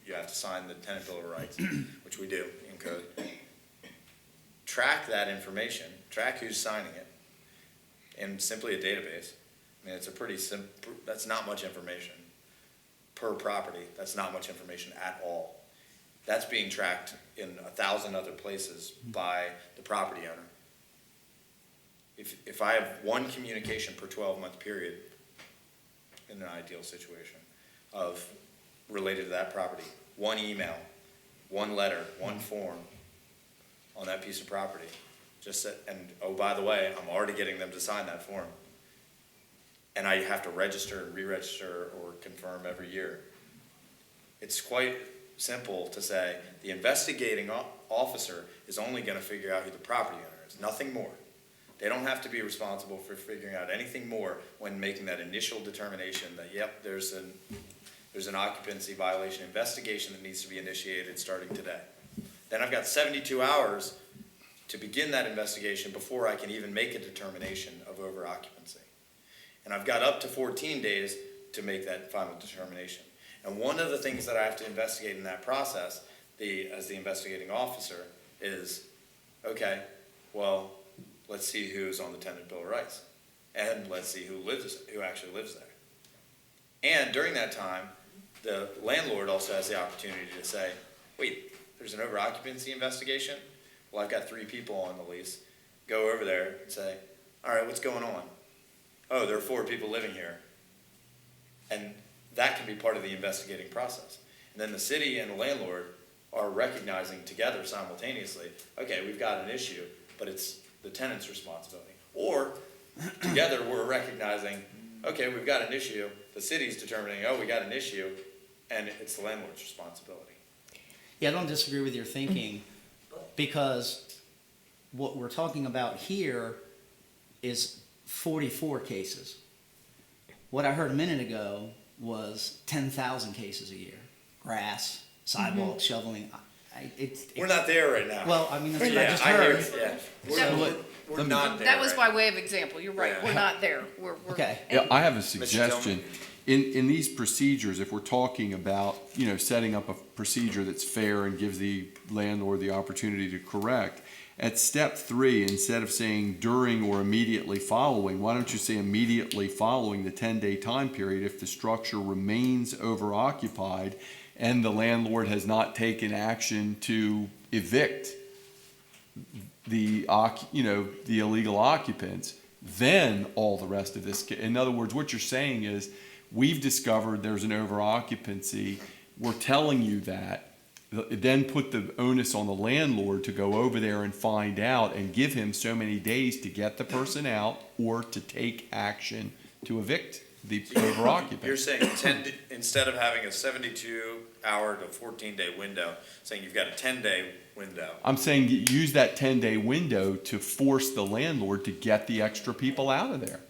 you have to sign the tenant bill of rights, which we do in code, track that information, track who's signing it, in simply a database. It's a pretty simple, that's not much information per property. That's not much information at all. That's being tracked in 1,000 other places by the property owner. If I have one communication per 12-month period, in an ideal situation, of related to that property, one email, one letter, one form on that piece of property, and oh, by the way, I'm already getting them to sign that form. And I have to register and re-register or confirm every year. It's quite simple to say the investigating officer is only going to figure out who the property owner is, nothing more. They don't have to be responsible for figuring out anything more when making that initial determination that, yep, there's an occupancy violation investigation that needs to be initiated starting today. Then I've got 72 hours to begin that investigation before I can even make a determination of over occupancy. And I've got up to 14 days to make that final determination. And one of the things that I have to investigate in that process, as the investigating officer, is, okay, well, let's see who's on the tenant bill of rights, and let's see who actually lives there. And during that time, the landlord also has the opportunity to say, wait, there's an over occupancy investigation? Well, I've got 3 people on the lease. Go over there and say, all right, what's going on? Oh, there are 4 people living here. And that can be part of the investigating process. And then the city and the landlord are recognizing together simultaneously, okay, we've got an issue, but it's the tenant's responsibility. Or together we're recognizing, okay, we've got an issue, the city's determining, oh, we got an issue, and it's the landlord's responsibility. Yeah, I don't disagree with your thinking, because what we're talking about here is 44 cases. What I heard a minute ago was 10,000 cases a year. Grass, sidewalk, shoveling. We're not there right now. Well, I mean, that's what I just heard. We're not there. That was right by way of example, you're right, Yeah. we're not there, we're. Okay. Yeah, I have a Tillman? suggestion. In these procedures, if we're talking about, setting up a procedure that's fair and gives the landlord the opportunity to correct, at step 3, instead of saying during or immediately following, why don't you say immediately following the 10-day time period if the structure remains overoccupied and the landlord has not taken action to evict the illegal occupants, then all the rest of this. In other words, what you're saying is, we've discovered there's an overoccupancy, we're telling you that, then put the onus on the landlord to go over there and find out and give him so many days to get the person out or to take action to evict the overoccupant. You're saying instead of having a 72-hour to 14-day window, saying you've got a 10-day window. I'm saying use that 10-day window to force the landlord to get the extra people out of there.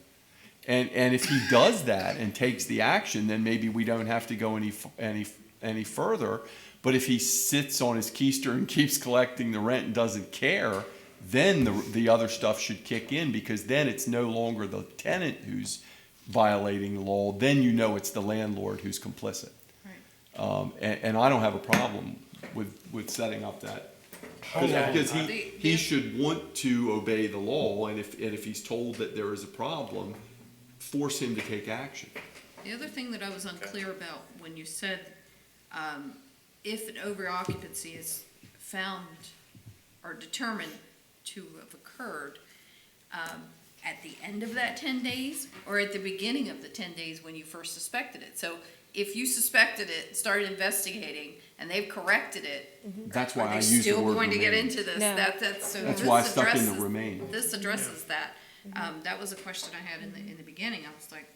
And if he does that and takes the action, then maybe we don't have to go any further. But if he sits on his keister and keeps collecting the rent and doesn't care, then the other stuff should kick in, because then it's no longer the tenant who's violating the law. Then it's the landlord who's complicit. Right. And I don't have a problem with setting up that. Because he should want to obey the law, and if he's told that there is a problem, force him to take action. The other thing that I was unclear about when you said, if an overoccupancy is found or determined to have occurred, at the end of that 10 days or at the beginning of the 10 days when you first suspected it. So if you suspected it, started investigating, and they've corrected it, That's why I are they use the still word going to get remain. into this? No. So That's this why I stuck in the addresses- remain. This addresses that. That was a question I had in the beginning. I was like,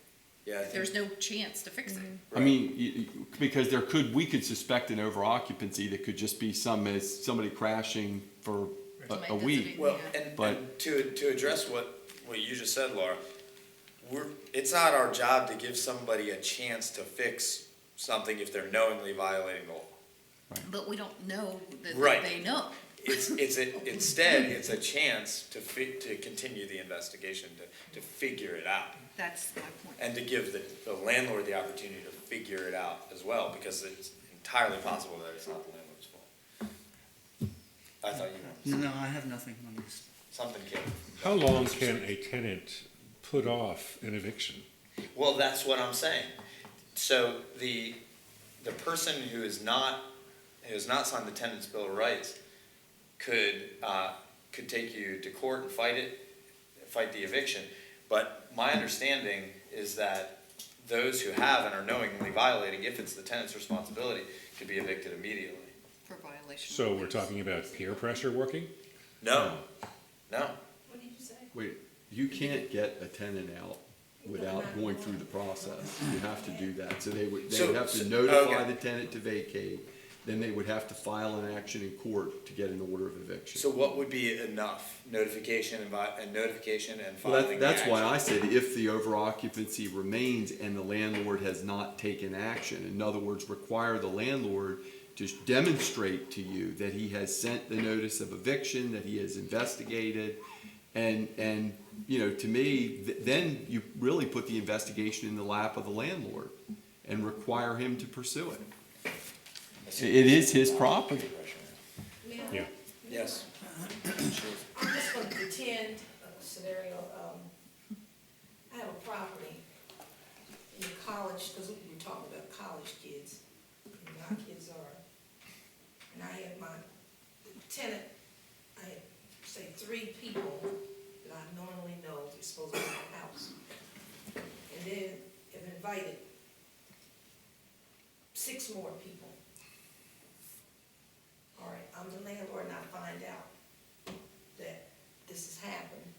Yeah, I think- there's no chance to fix it. I mean, because we could suspect an overoccupancy that could just be somebody crashing for a week. Well, Yeah. and to address what you just said, Laura, it's not our job to give somebody a chance to fix something if they're knowingly violating the law. But we don't know that Right. they know. Instead, it's a chance to continue the investigation, to figure it out. That's my point. And to give the landlord the opportunity to figure it out as well, because it's entirely possible that it's not the landlord's fault. I thought you know, No, I have nothing on this. something came. How long can a tenant put off an eviction? Well, that's what I'm saying. So the person who has not signed the tenant's bill of rights could take you to court and fight the eviction. But my understanding is that those who have and are knowingly violating, if it's the tenant's responsibility, could be evicted immediately. For violation. So we're talking about peer pressure working? No. What did you say? Wait, you can't get a tenant out without going through the process. You have to do that. So they would have to notify okay. the tenant to vacate. then they would have to file an action in court to get an order of eviction. So what would be enough? Notification and notification and Well, filing that's the why I action? said if the overoccupancy remains and the landlord has not taken action, in other words, require the landlord to demonstrate to you that he has sent the notice of eviction, that he has investigated, and you know, to me, then you really put the investigation in the lap of the landlord and require him to pursue it. It is his property. Yeah. Yes. I'm just gonna pretend a scenario, I have a property in college, because we're talking about college kids, and my kids are. And I have my tenant, I have, say, 3 people that I normally know they're supposed to be in the house. And then have invited 6 more people. All right, I'm the landlord and I find out that this has happened.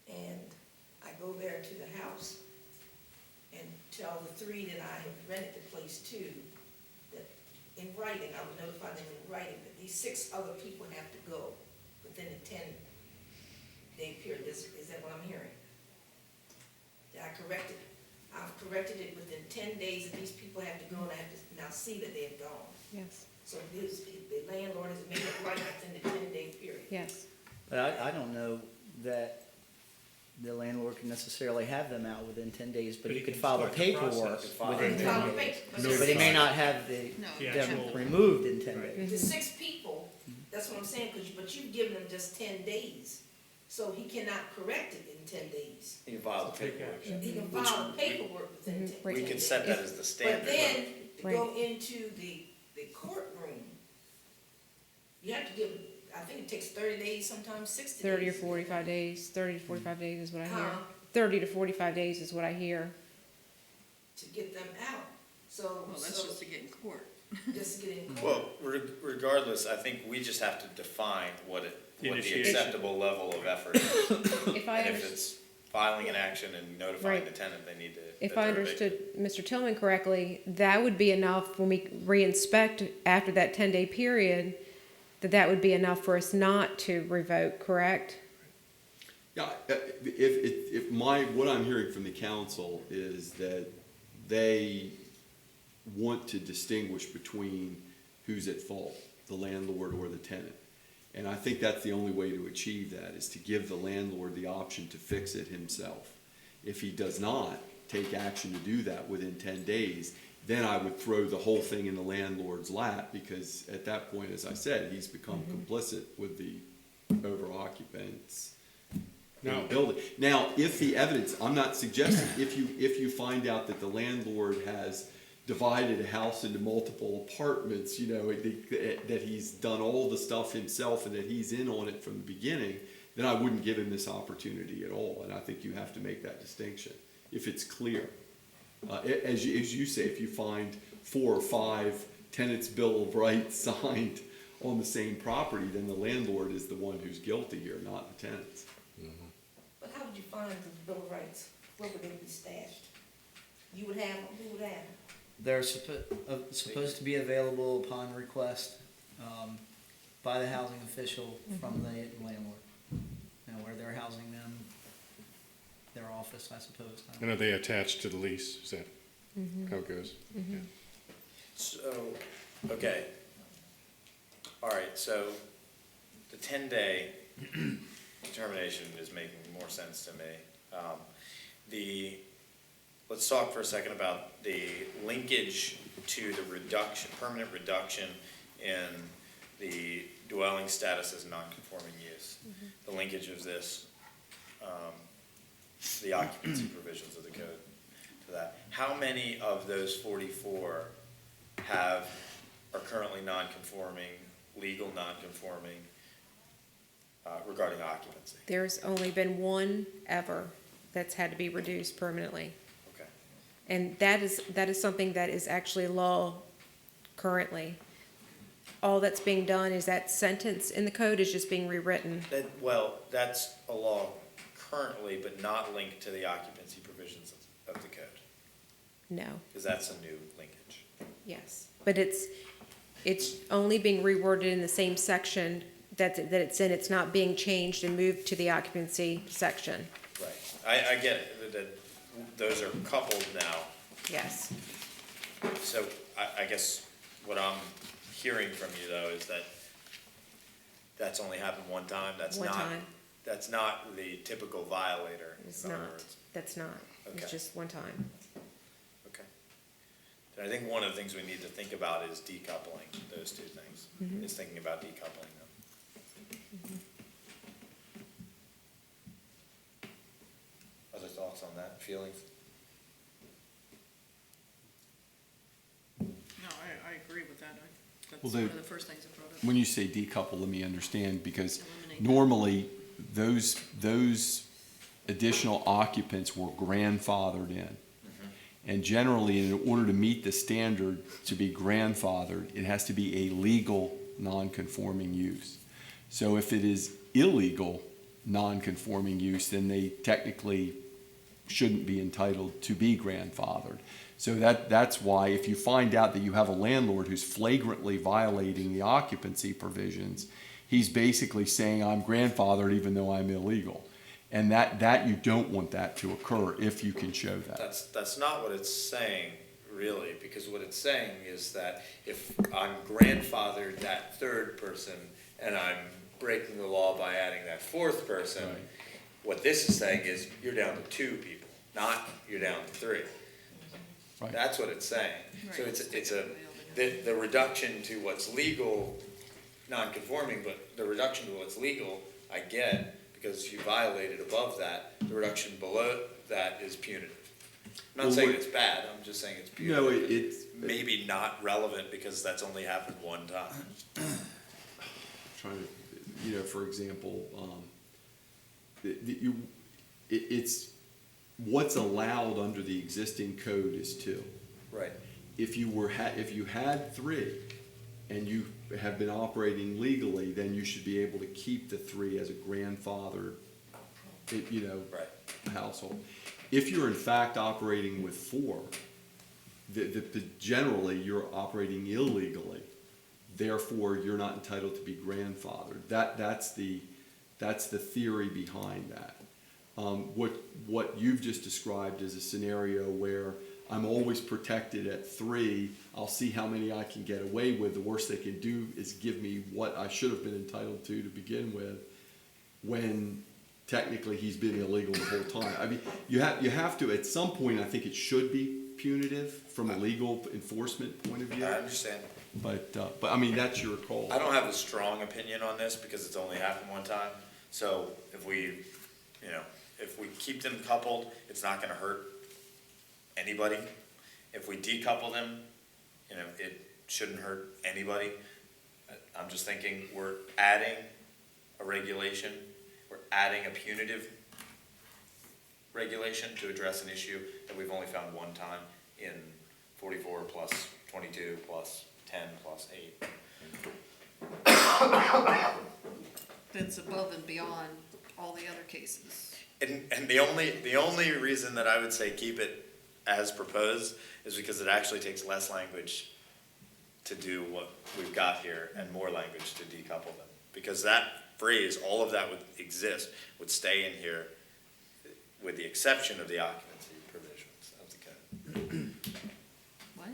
And I go there to the house and tell the 3 that I have rented the place to, that in writing, I would notify them in writing that these 6 other people have to go within the 10-day period. Is that what I'm hearing? That I've corrected it within 10 days that these people have to go, and I have to now see that they have gone. Yes, So the landlord has made it right within the 10-day period. yes. But I don't know that the landlord can necessarily have them out within 10 days, but he could file the start the paperwork process. within And 10 file the days. paper. But he may not have No. them removed in 10 Right. days. The 6 people, that's what I'm saying, but you've given them just 10 days. So he cannot correct it in 10 days. You can file the paperwork. He can file the paperwork within 10 Right. We can set that as the standard. But then, to Right. go into the courtroom, you have to give, I think it takes 30 days, sometimes 60 days. 30 or 45 days, 30 to 45 days is what I hear. Huh? 30 to 45 days is what I hear. To get them out. So, Well, that's just to get in court. just to get in court. Well, regardless, I think we just have to define what the Initiation. acceptable level of effort is. If I And if understand. it's filing an action and notifying the Right. tenant, they need to. If that I they're evicted. understood Mr. Tillman correctly, that would be enough when we re-inspect after that 10-day period, that would be enough for us not to revoke, correct? Yeah, what I'm hearing from the council is that they want to distinguish between who's at fault, the landlord or the tenant. And I think that's the only way to achieve that, is to give the landlord the option to fix it himself. If he does not take action to do that within 10 days, then I would throw the whole thing in the landlord's lap, because at that point, as I said, he's become complicit with the over-occupants in the building. Now, if the evidence, I'm not suggesting, if you find out that the landlord has divided a house into multiple apartments, you know, that he's done all the stuff himself and that he's in on it from the beginning, then I wouldn't give him this opportunity at all. And I think you have to make that distinction, if it's clear. As you say, if you find 4 or 5 tenants' bill of rights signed on the same property, then the landlord is the one who's guilty here, not the tenants. But how would you find the Bill of Rights? Where would they be stashed? You would have them, who would have them? They're supposed to be available upon request by the housing official from the landlord. You know, where they're housing them, their office, I suppose. And are they attached to the lease? Is that how it goes? Yeah. So, okay. All right, so the 10-day determination is making more sense to me. Let's talk for a second about the linkage to the reduction, permanent reduction in the dwelling status as non-conforming use. The linkage of this, the occupancy provisions of the code to that. How many of those 44 are currently non-conforming, legal non-conforming, regarding occupancy? There's only been one ever that's had to be reduced permanently. Okay. And that is something that is actually law currently. All that's being done is that sentence in the code is just being rewritten. That's a law currently, but not linked to the occupancy provisions of the code, No, because that's a new linkage. yes. But it's, It's only being reworded in the same section that it's in. It's not being changed and moved to the occupancy section. Right, I get it, that those are coupled now, Yes. so I guess what I'm hearing from you though is that that's only happened one time, One time. that's not the typical violator, It's in other not. words. That's not. It's Okay. just one time. Okay. And I think one of the things we need to think about is decoupling those two things, is thinking about decoupling them. Other thoughts on that, feelings? No, I agree with that. That's Well, one the- of the first things I brought up. When you say decouple, let me understand, because Eliminate. normally, those additional occupants were grandfathered in. And generally, in order to meet the standard to be grandfathered, it has to be a legal non-conforming use. So if it is illegal non-conforming use, then they technically shouldn't be entitled to be grandfathered. So that's why if you find out that you have a landlord who's flagrantly violating the occupancy provisions, he's basically saying, I'm grandfathered even though I'm illegal. And that you don't want that to occur if you can show that. That's not what it's saying, really, because what it's saying is that if I'm grandfathered that third person and I'm breaking the law by adding that fourth person, Right. what this is saying is you're down to two people, not you're down to three. Right. That's what it's saying. So Right. it's the reduction to what's legal, non-conforming, but the reduction to what's legal, I get, because you violated above that, the reduction below that is punitive. I'm not Well, saying what- it's bad, I'm just saying it's No, punitive. it's Maybe not relevant because that's only happened one time. trying to, for example, it's what's allowed under the existing code is 2. Right. If you had 3 and you have been operating legally, then you should be able to keep the 3 as a grandfathered, Right. household. If you're in fact operating with 4, generally you're operating illegally. Therefore, you're not entitled to be grandfathered. That's the theory behind that. What you've just described is a scenario where I'm always protected at 3. I'll see how many I can get away with. The worst they can do is give me what I should have been entitled to begin with, when technically he's been illegal the whole time. I mean, you have to, at some point, I think it should be punitive from a legal enforcement point of view. I understand. But I mean, that's your call. I don't have a strong opinion on this because it's only happened one time. So if we keep them coupled, it's not gonna hurt anybody. If we decouple them, it shouldn't hurt anybody. I'm just thinking we're adding a regulation, we're adding a punitive regulation to address an issue that we've only found one time in 44 plus 22 plus 10 plus 8. That's above and beyond all the other cases. And the only reason that I would say keep it as proposed is because it actually takes less language to do what we've got here and more language to decouple them. Because that phrase, all of that would exist, would stay in here with the exception of the occupancy provisions of the code. What?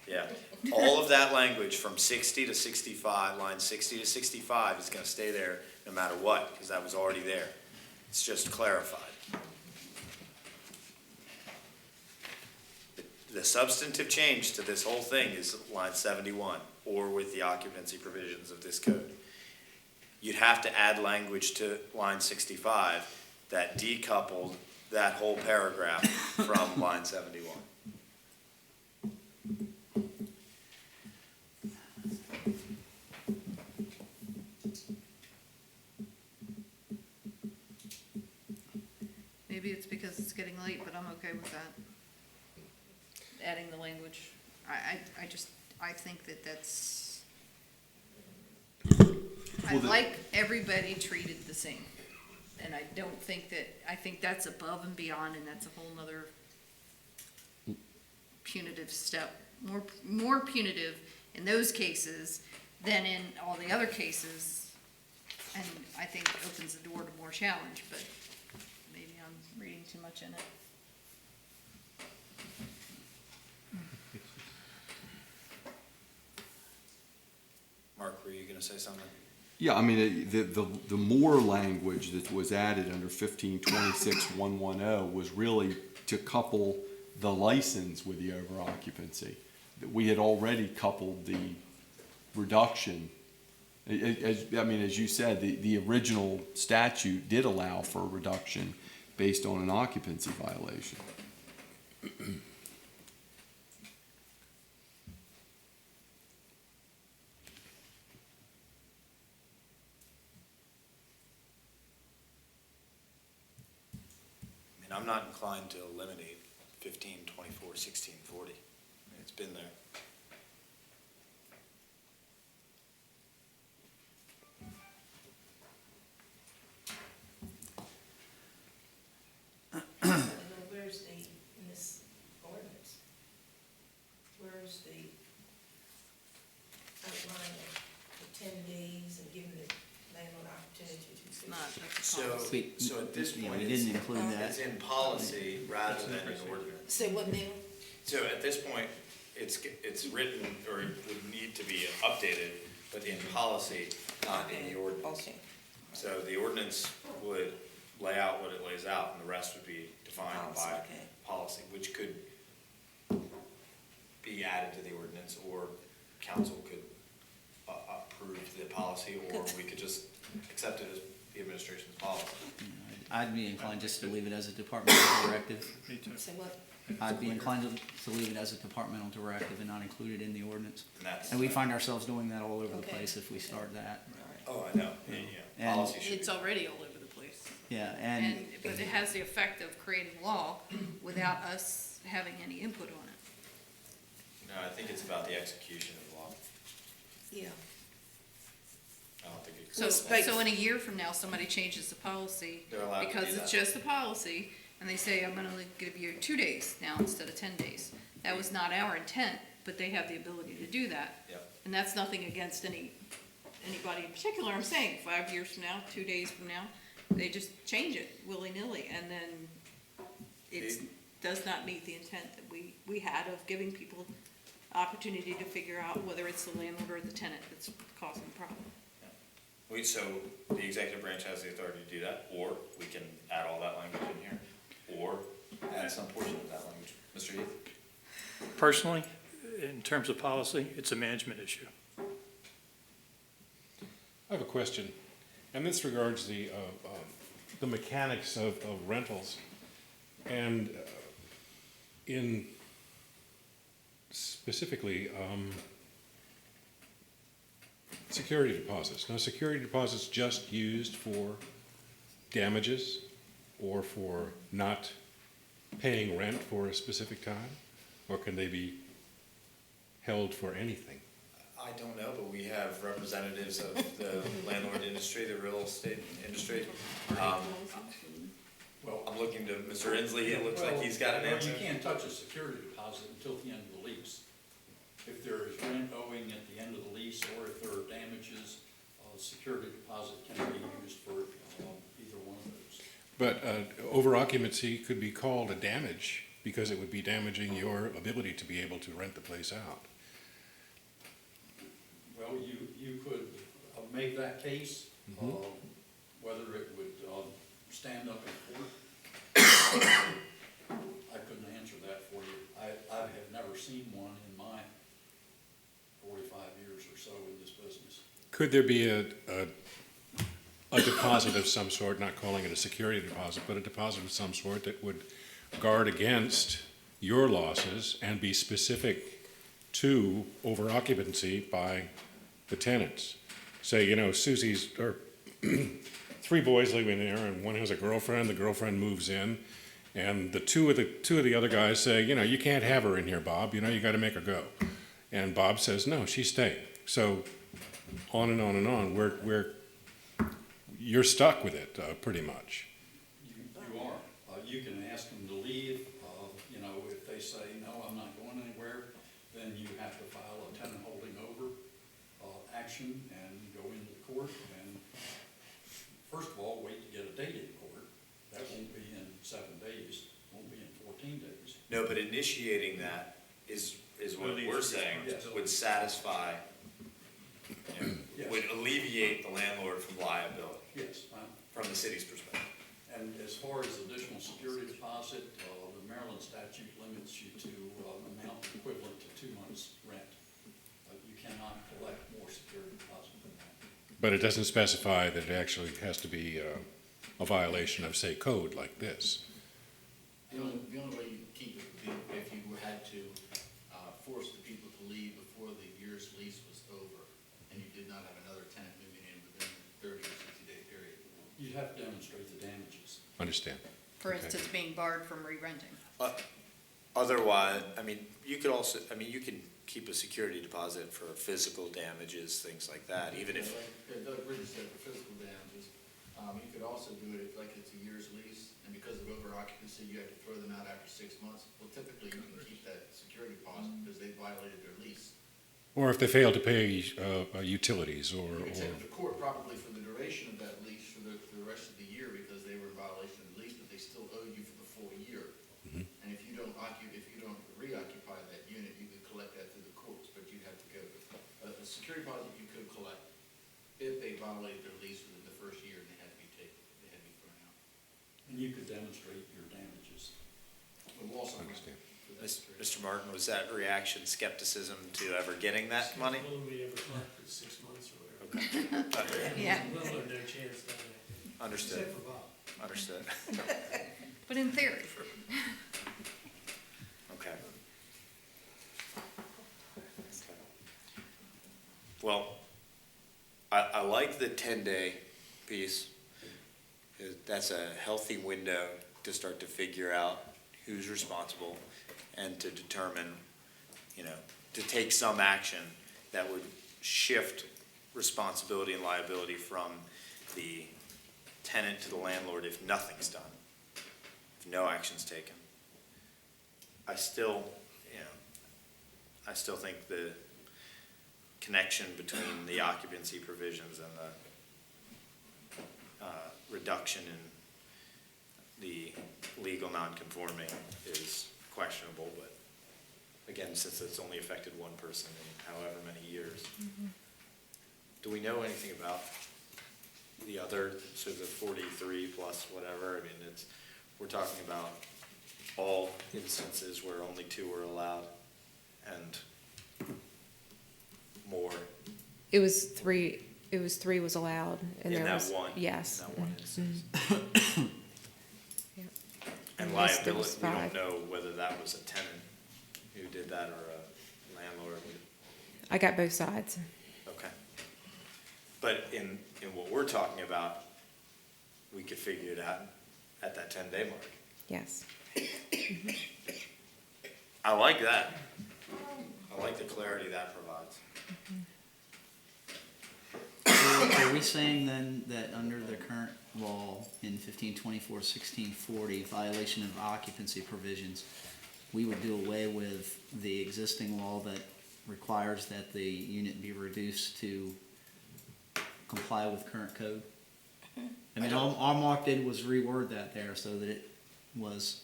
Yeah, all of that language from 60 to 65, line 60 to 65 is gonna stay there no matter what, because that was already there. It's just clarified. The substantive change to this whole thing is line 71, or with the occupancy provisions of this code. You'd have to add language to line 65 that decoupled that whole paragraph from line 71. Maybe it's because it's getting late, but I'm okay with that. Adding the language. I think that's, I Well, like everybody treated the same. And I don't think I think that's above and beyond, and that's a whole nother punitive step more punitive in those cases than in all the other cases. And I think it opens the door to more challenge, but maybe I'm reading too much in it. Mark, were you gonna say something? Yeah, I mean, the more language that was added under 1526.110 was really to couple the license with the over occupancy. That we had already coupled the reduction. As you said, the original statute did allow for a reduction based on an occupancy violation. I mean, I'm not inclined to eliminate 15, 24, 16, 40. I mean, it's been there. I don't know, where's the, in this ordinance, where's the outline of the 10 days and giving the landlord opportunity to It's fix not, it? that's a policy. So at this Yeah, point, we didn't include it's that. in policy rather than in ordinance. Say what now? So at this point, it's written, or it would need to be updated, but in policy, not in the ordinance. Okay. So the ordinance would lay out what it lays out, and the rest would be defined Policy, by okay. policy, which could be added to the ordinance, or council could approve the policy, or we could just accept it as the administration's policy. I'd be inclined just to leave it as a departmental directive. Say what? I'd be inclined to leave it as a departmental directive and not include it in the ordinance. And that's. And we find ourselves doing that all over the Okay. place if we start that. Oh, I know, yeah, And- policy should It's be. already all over the place. Yeah, But it has the effect of creating law without us having any input on it. No, I think it's about the execution of the law. Yeah. I don't think it. So, Respect- so in a year from now, somebody changes the policy They're allowed to because do it's that. just a policy, and they say, I'm gonna give you 2 days now instead of 10 days. That was not our intent, but they have the ability to do that. Yep. And that's nothing against anybody in particular. I'm saying 5 years from now, 2 days from now, they just change it willy-nilly, and then it does not meet the intent that we had of giving people opportunity to figure out whether it's the landlord or the tenant that's causing the problem. So the executive branch has the authority to do that, or we can add all that language in here, or add some portion of that language. Mr. Heath? Personally, in terms of policy, it's a management issue. I have a question, and this regards the mechanics of rentals. And in specifically, security deposits. Now, security deposits just used for damages or for not paying rent for a specific time? Or can they be held for anything? I don't know, but we have representatives of the landlord industry, the real estate industry. Well, I'm looking to Mr. Inslee, it looks like he's got an well, answer. you can't touch a security deposit until the end of the lease. If there is rent owing at the end of the lease, or if there are damages, security deposit can be used for either one of those. But over occupancy could be called a damage because it would be damaging your ability to be able to rent the place out. Well, you could make that case, whether it would stand up in court. I couldn't answer that for you. I have never seen one in my 45 years or so in this business. Could there be a deposit of some sort, not calling it a security deposit, but a deposit of some sort that would guard against your losses and be specific to over occupancy by the tenants? Say, you know, Susie's, or 3 boys living there, and one has a girlfriend, the girlfriend moves in, and two of the other guys say, you know, you can't have her in here, Bob, you know, you gotta make her go. And Bob says, no, she's staying. So on and on and on, you're stuck with it, pretty much. You are. You can ask them to leave. You know, if they say, no, I'm not going anywhere, then then you have to file a tenant holding over, action and go into the court and, first of all, wait to get a date in court. That won't be in 7 days, won't be in 14 days. No, but initiating that is what Relieves we're saying responsibility. would satisfy, Yes. would alleviate the landlord from liability, Yes, from the city's perspective. and as far as additional security deposit, the Maryland statute limits you to an amount equivalent to 2 months' rent. You cannot collect more security deposit than that. But it doesn't specify that it actually has to be a violation of, say, code like this. The only way you keep it would be if you had to force the people to leave before the year's lease was over, and you did not have another tenant moving in within the 30 or 60-day period. You'd have to demonstrate the damages. Understand? For Okay. instance, being barred from re-renting. Otherwise, I mean, you could also, I mean, you can keep a security deposit for physical damages, things like that, even if, Like Doug Bridges said, for physical damages, you could also do it if like it's a year's lease, and because of over occupancy, you have to throw them out after 6 months. Well, typically, you can keep that security deposit because they violated their lease. Or if they fail to pay utilities or You can take them to court probably for the duration of that lease for the rest of the year because they were in violation of the lease, but they still owe you for the full year. And if you don't reoccupy that unit, you could collect that through the courts, but you'd have to go, a security deposit you could collect if they violated their lease within the first year and they had to be taken, they had to be thrown out. And you could demonstrate your damages. But we'll also. Understand. Mr. Martin, was that reaction skepticism to ever getting that money? Will we ever collected 6 months or whatever? Okay. Yeah. Little or no chance of that. Understood, Except for Bob. understood. But in theory, Okay. Well, I like the 10-day piece. That's a healthy window to start to figure out who's responsible and to determine, to take some action that would shift responsibility and liability from the tenant to the landlord if nothing's done, if no action's taken. I still think the connection between the occupancy provisions and the reduction in the legal non-conforming is questionable, but again, since it's only affected one person in however many years. Do we know anything about the other, so the 43 plus whatever? I mean, we're talking about all instances where only 2 were allowed and more It was 3 was allowed. And in there that was, one. Yes. In that one instance. Yeah. And Yes, there was liability, we 5. don't know whether that was a tenant who did that or a landlord. I got both sides. Okay. But in what we're talking about, we could figure it out at that 10-day mark. Yes. I like that. I like the clarity that provides. So are we saying then that under the current law in 1524-1640, violation of occupancy provisions, we would do away with the existing law that requires that the unit be reduced to comply with current code? I mean, all Mark did was reword that there so that it was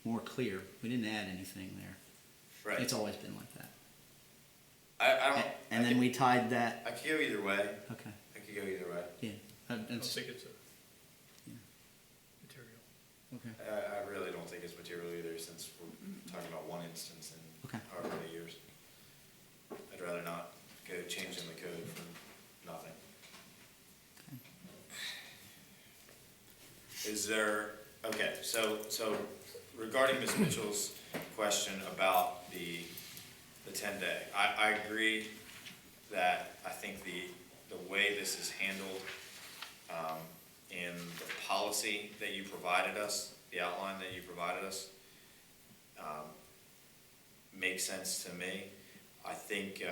more clear. We didn't add anything there. Right. It's always been like that. I don't. And then we tied that, I could go either way. okay, I could go either way. yeah. I don't That's, think it's a Yeah. material. okay. I really don't think it's material either, since we're talking about one instance in Okay. however many years. I'd rather not go changing the code for nothing. Is there, okay, so regarding Ms. Mitchell's question about the 10-day, I agree that I think the way this is handled in the policy that you provided us, the outline that you provided us, makes sense to me. I think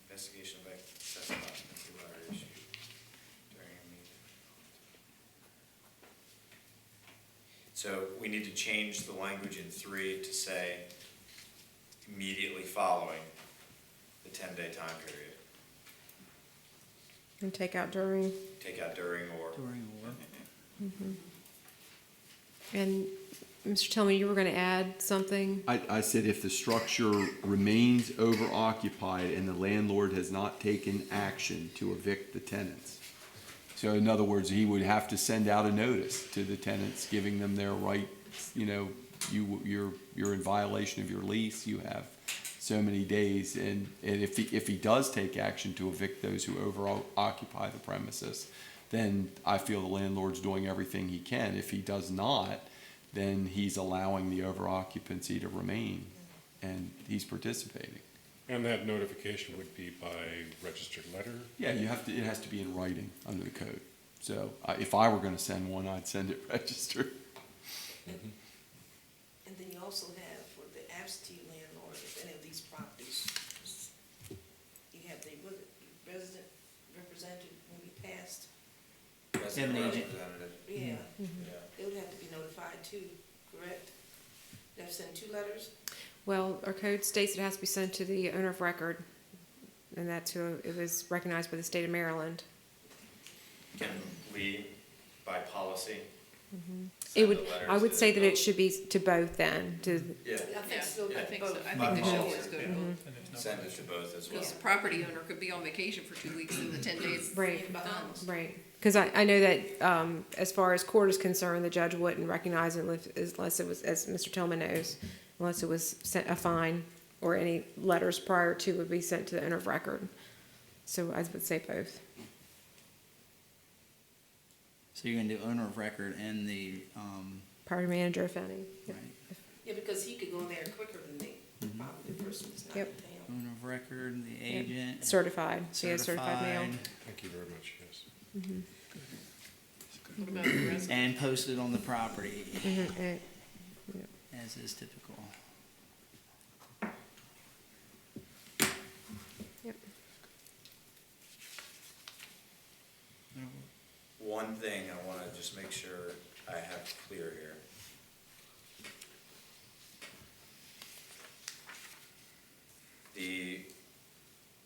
investigation of excessive occupancy letter issued during So we need to change the language in 3 to say immediately following the 10-day time period. And take out during. Take out during or. During or. And Mr. Tillman, you were gonna add something? I said if the structure remains over-occupied and the landlord has not taken action to evict the tenants. So in other words, he would have to send out a notice to the tenants, giving them their right, you're in violation of your lease, you have so many days, and if he does take action to evict those who over-occupy the premises, then I feel the landlord's doing everything he can. If he does not, then he's allowing the over-occupancy to remain, and he's participating. And that notification would be by registered letter? Yeah, it has to be in writing under the code. So if I were gonna send one, I'd send it registered. And then you also have for the absentee landlord, if any of these properties, you have the resident representative when we passed. Resident Have an agent. representative. Yeah, Yeah. they would have to be notified too, correct? They have to send 2 letters? Well, our code states it has to be sent to the owner of record, and that's who it was recognized by the state of Maryland. Can we, by policy? It would, send the letter I would to say that it both? should be to both then, to, Yeah, I think so, I think both. so. I think they should always go to both. send it to both as well. Because the property owner could be on vacation for 2 weeks and the 10 days. Right. Done. right. Because I know that, as far as court is concerned, the judge wouldn't recognize it unless it was, as Mr. Tillman knows, unless it was sent a fine or any letters prior to would be sent to the owner of record. So I would say both. So you're gonna do owner of record and the, Property manager, if any. right, Yeah, because he could go in there quicker than the probably the person that's not in Yep. town. owner of record, the agent. Certified, so he has certified mail. Thank you very much, yes. What about the resident? And posted on the property, Mhm, as is typical. Yep. One thing I want to just make sure I have clear here. The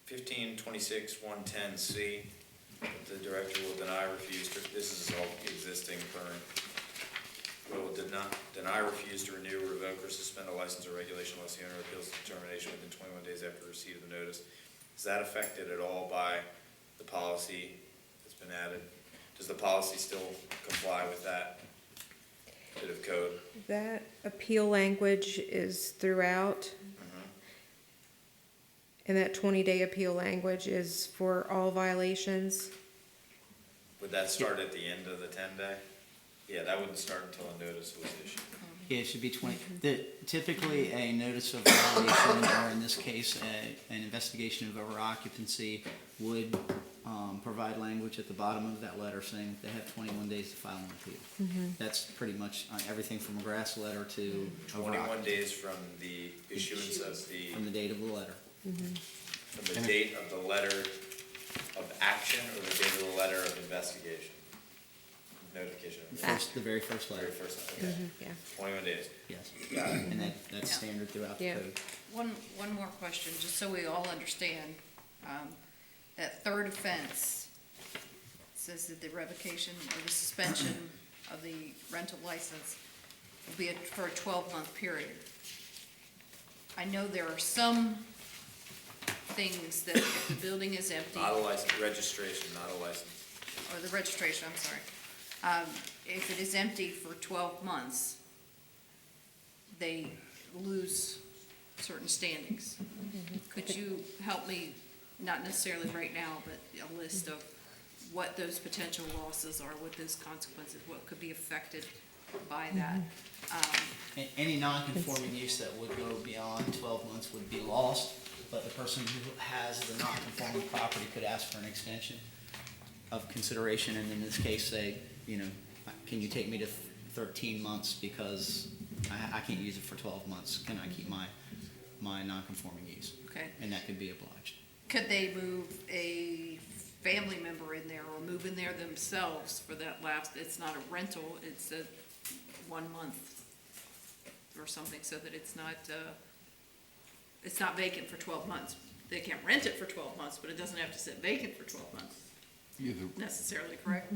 1526-110C, the director will deny, refuse to, this is all existing current, will deny, refuse to renew, revoke, or suspend a license or regulation unless the owner appeals the determination within 21 days after receipt of the notice. Is that affected at all by the policy that's been added? Does the policy still comply with that bit of code? That appeal language is throughout, and that 20-day appeal language is for all violations. Would that start at the end of the 10-day? Yeah, that wouldn't start until a notice was issued. Yeah, it should be 20, typically a notice of violation, or in this case, an investigation of over occupancy would provide language at the bottom of that letter saying that they have 21 days to file an appeal. That's pretty much everything from a grass letter to over 21 occupancy, days from the issuance of from the date of the letter. from the date of the letter of action or the date of the letter of investigation? Notification. The very first letter, Very first, okay. Yeah. 21 days. yes. Got it. And that's Yeah. standard throughout the Yeah. code. One more question, just so we all understand. That third offense says that the revocation or the suspension of the rental license will be for a 12-month period. I know there are some things that if the building is empty, Not a license, registration, not a license. or the registration, I'm sorry. If it is empty for 12 months, they lose certain standings. Could you help me, not necessarily right now, but a list of what those potential losses are, what those consequences, what could be affected by that? Any non-conforming use that would go beyond 12 months would be lost, but the person who has the non-conforming property could ask for an extension of consideration, and in this case say, can you take me to 13 months because I can't use it for 12 months, can I keep my non-conforming use? Okay. And that could be obliged. Could they move a family member in there or move in there themselves for that lapse? It's not a rental, it's 1 month or something, so that it's not vacant for 12 months. They can rent it for 12 months, but it doesn't have to sit vacant for 12 months Yeah, necessarily, correct?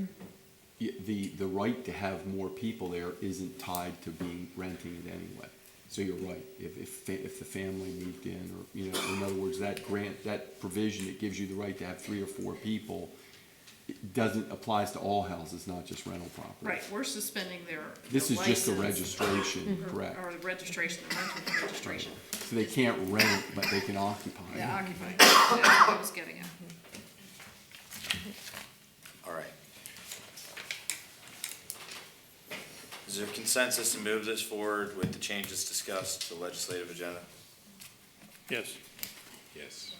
the right to have more people there isn't tied to being renting it anyway. So you're right, if the family moved in, or, you know, in other words, that provision that gives you the right to have 3 or 4 people, it applies to all houses, not just rental property. Right, we're suspending their This is just the license, registration, correct. or the registration, the rental registration. So they can't rent, but they can occupy. Yeah, occupy, that's what I was getting at. All right. Is there consensus to move this forward with the changes discussed, the legislative agenda? Yes. Yes.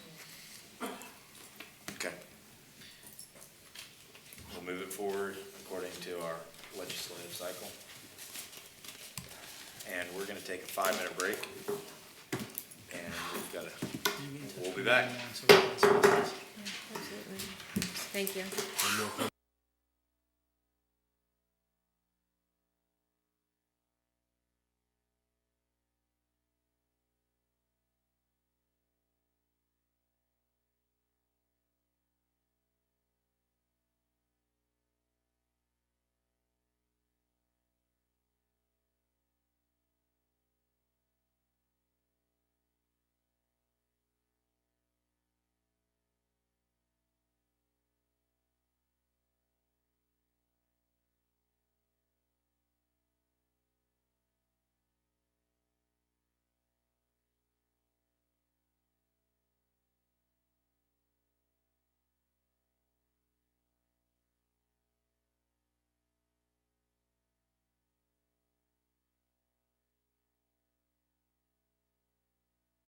Okay. We'll move it forward according to our legislative cycle. And we're gonna take a 5-minute break. And we'll be back. Thank you.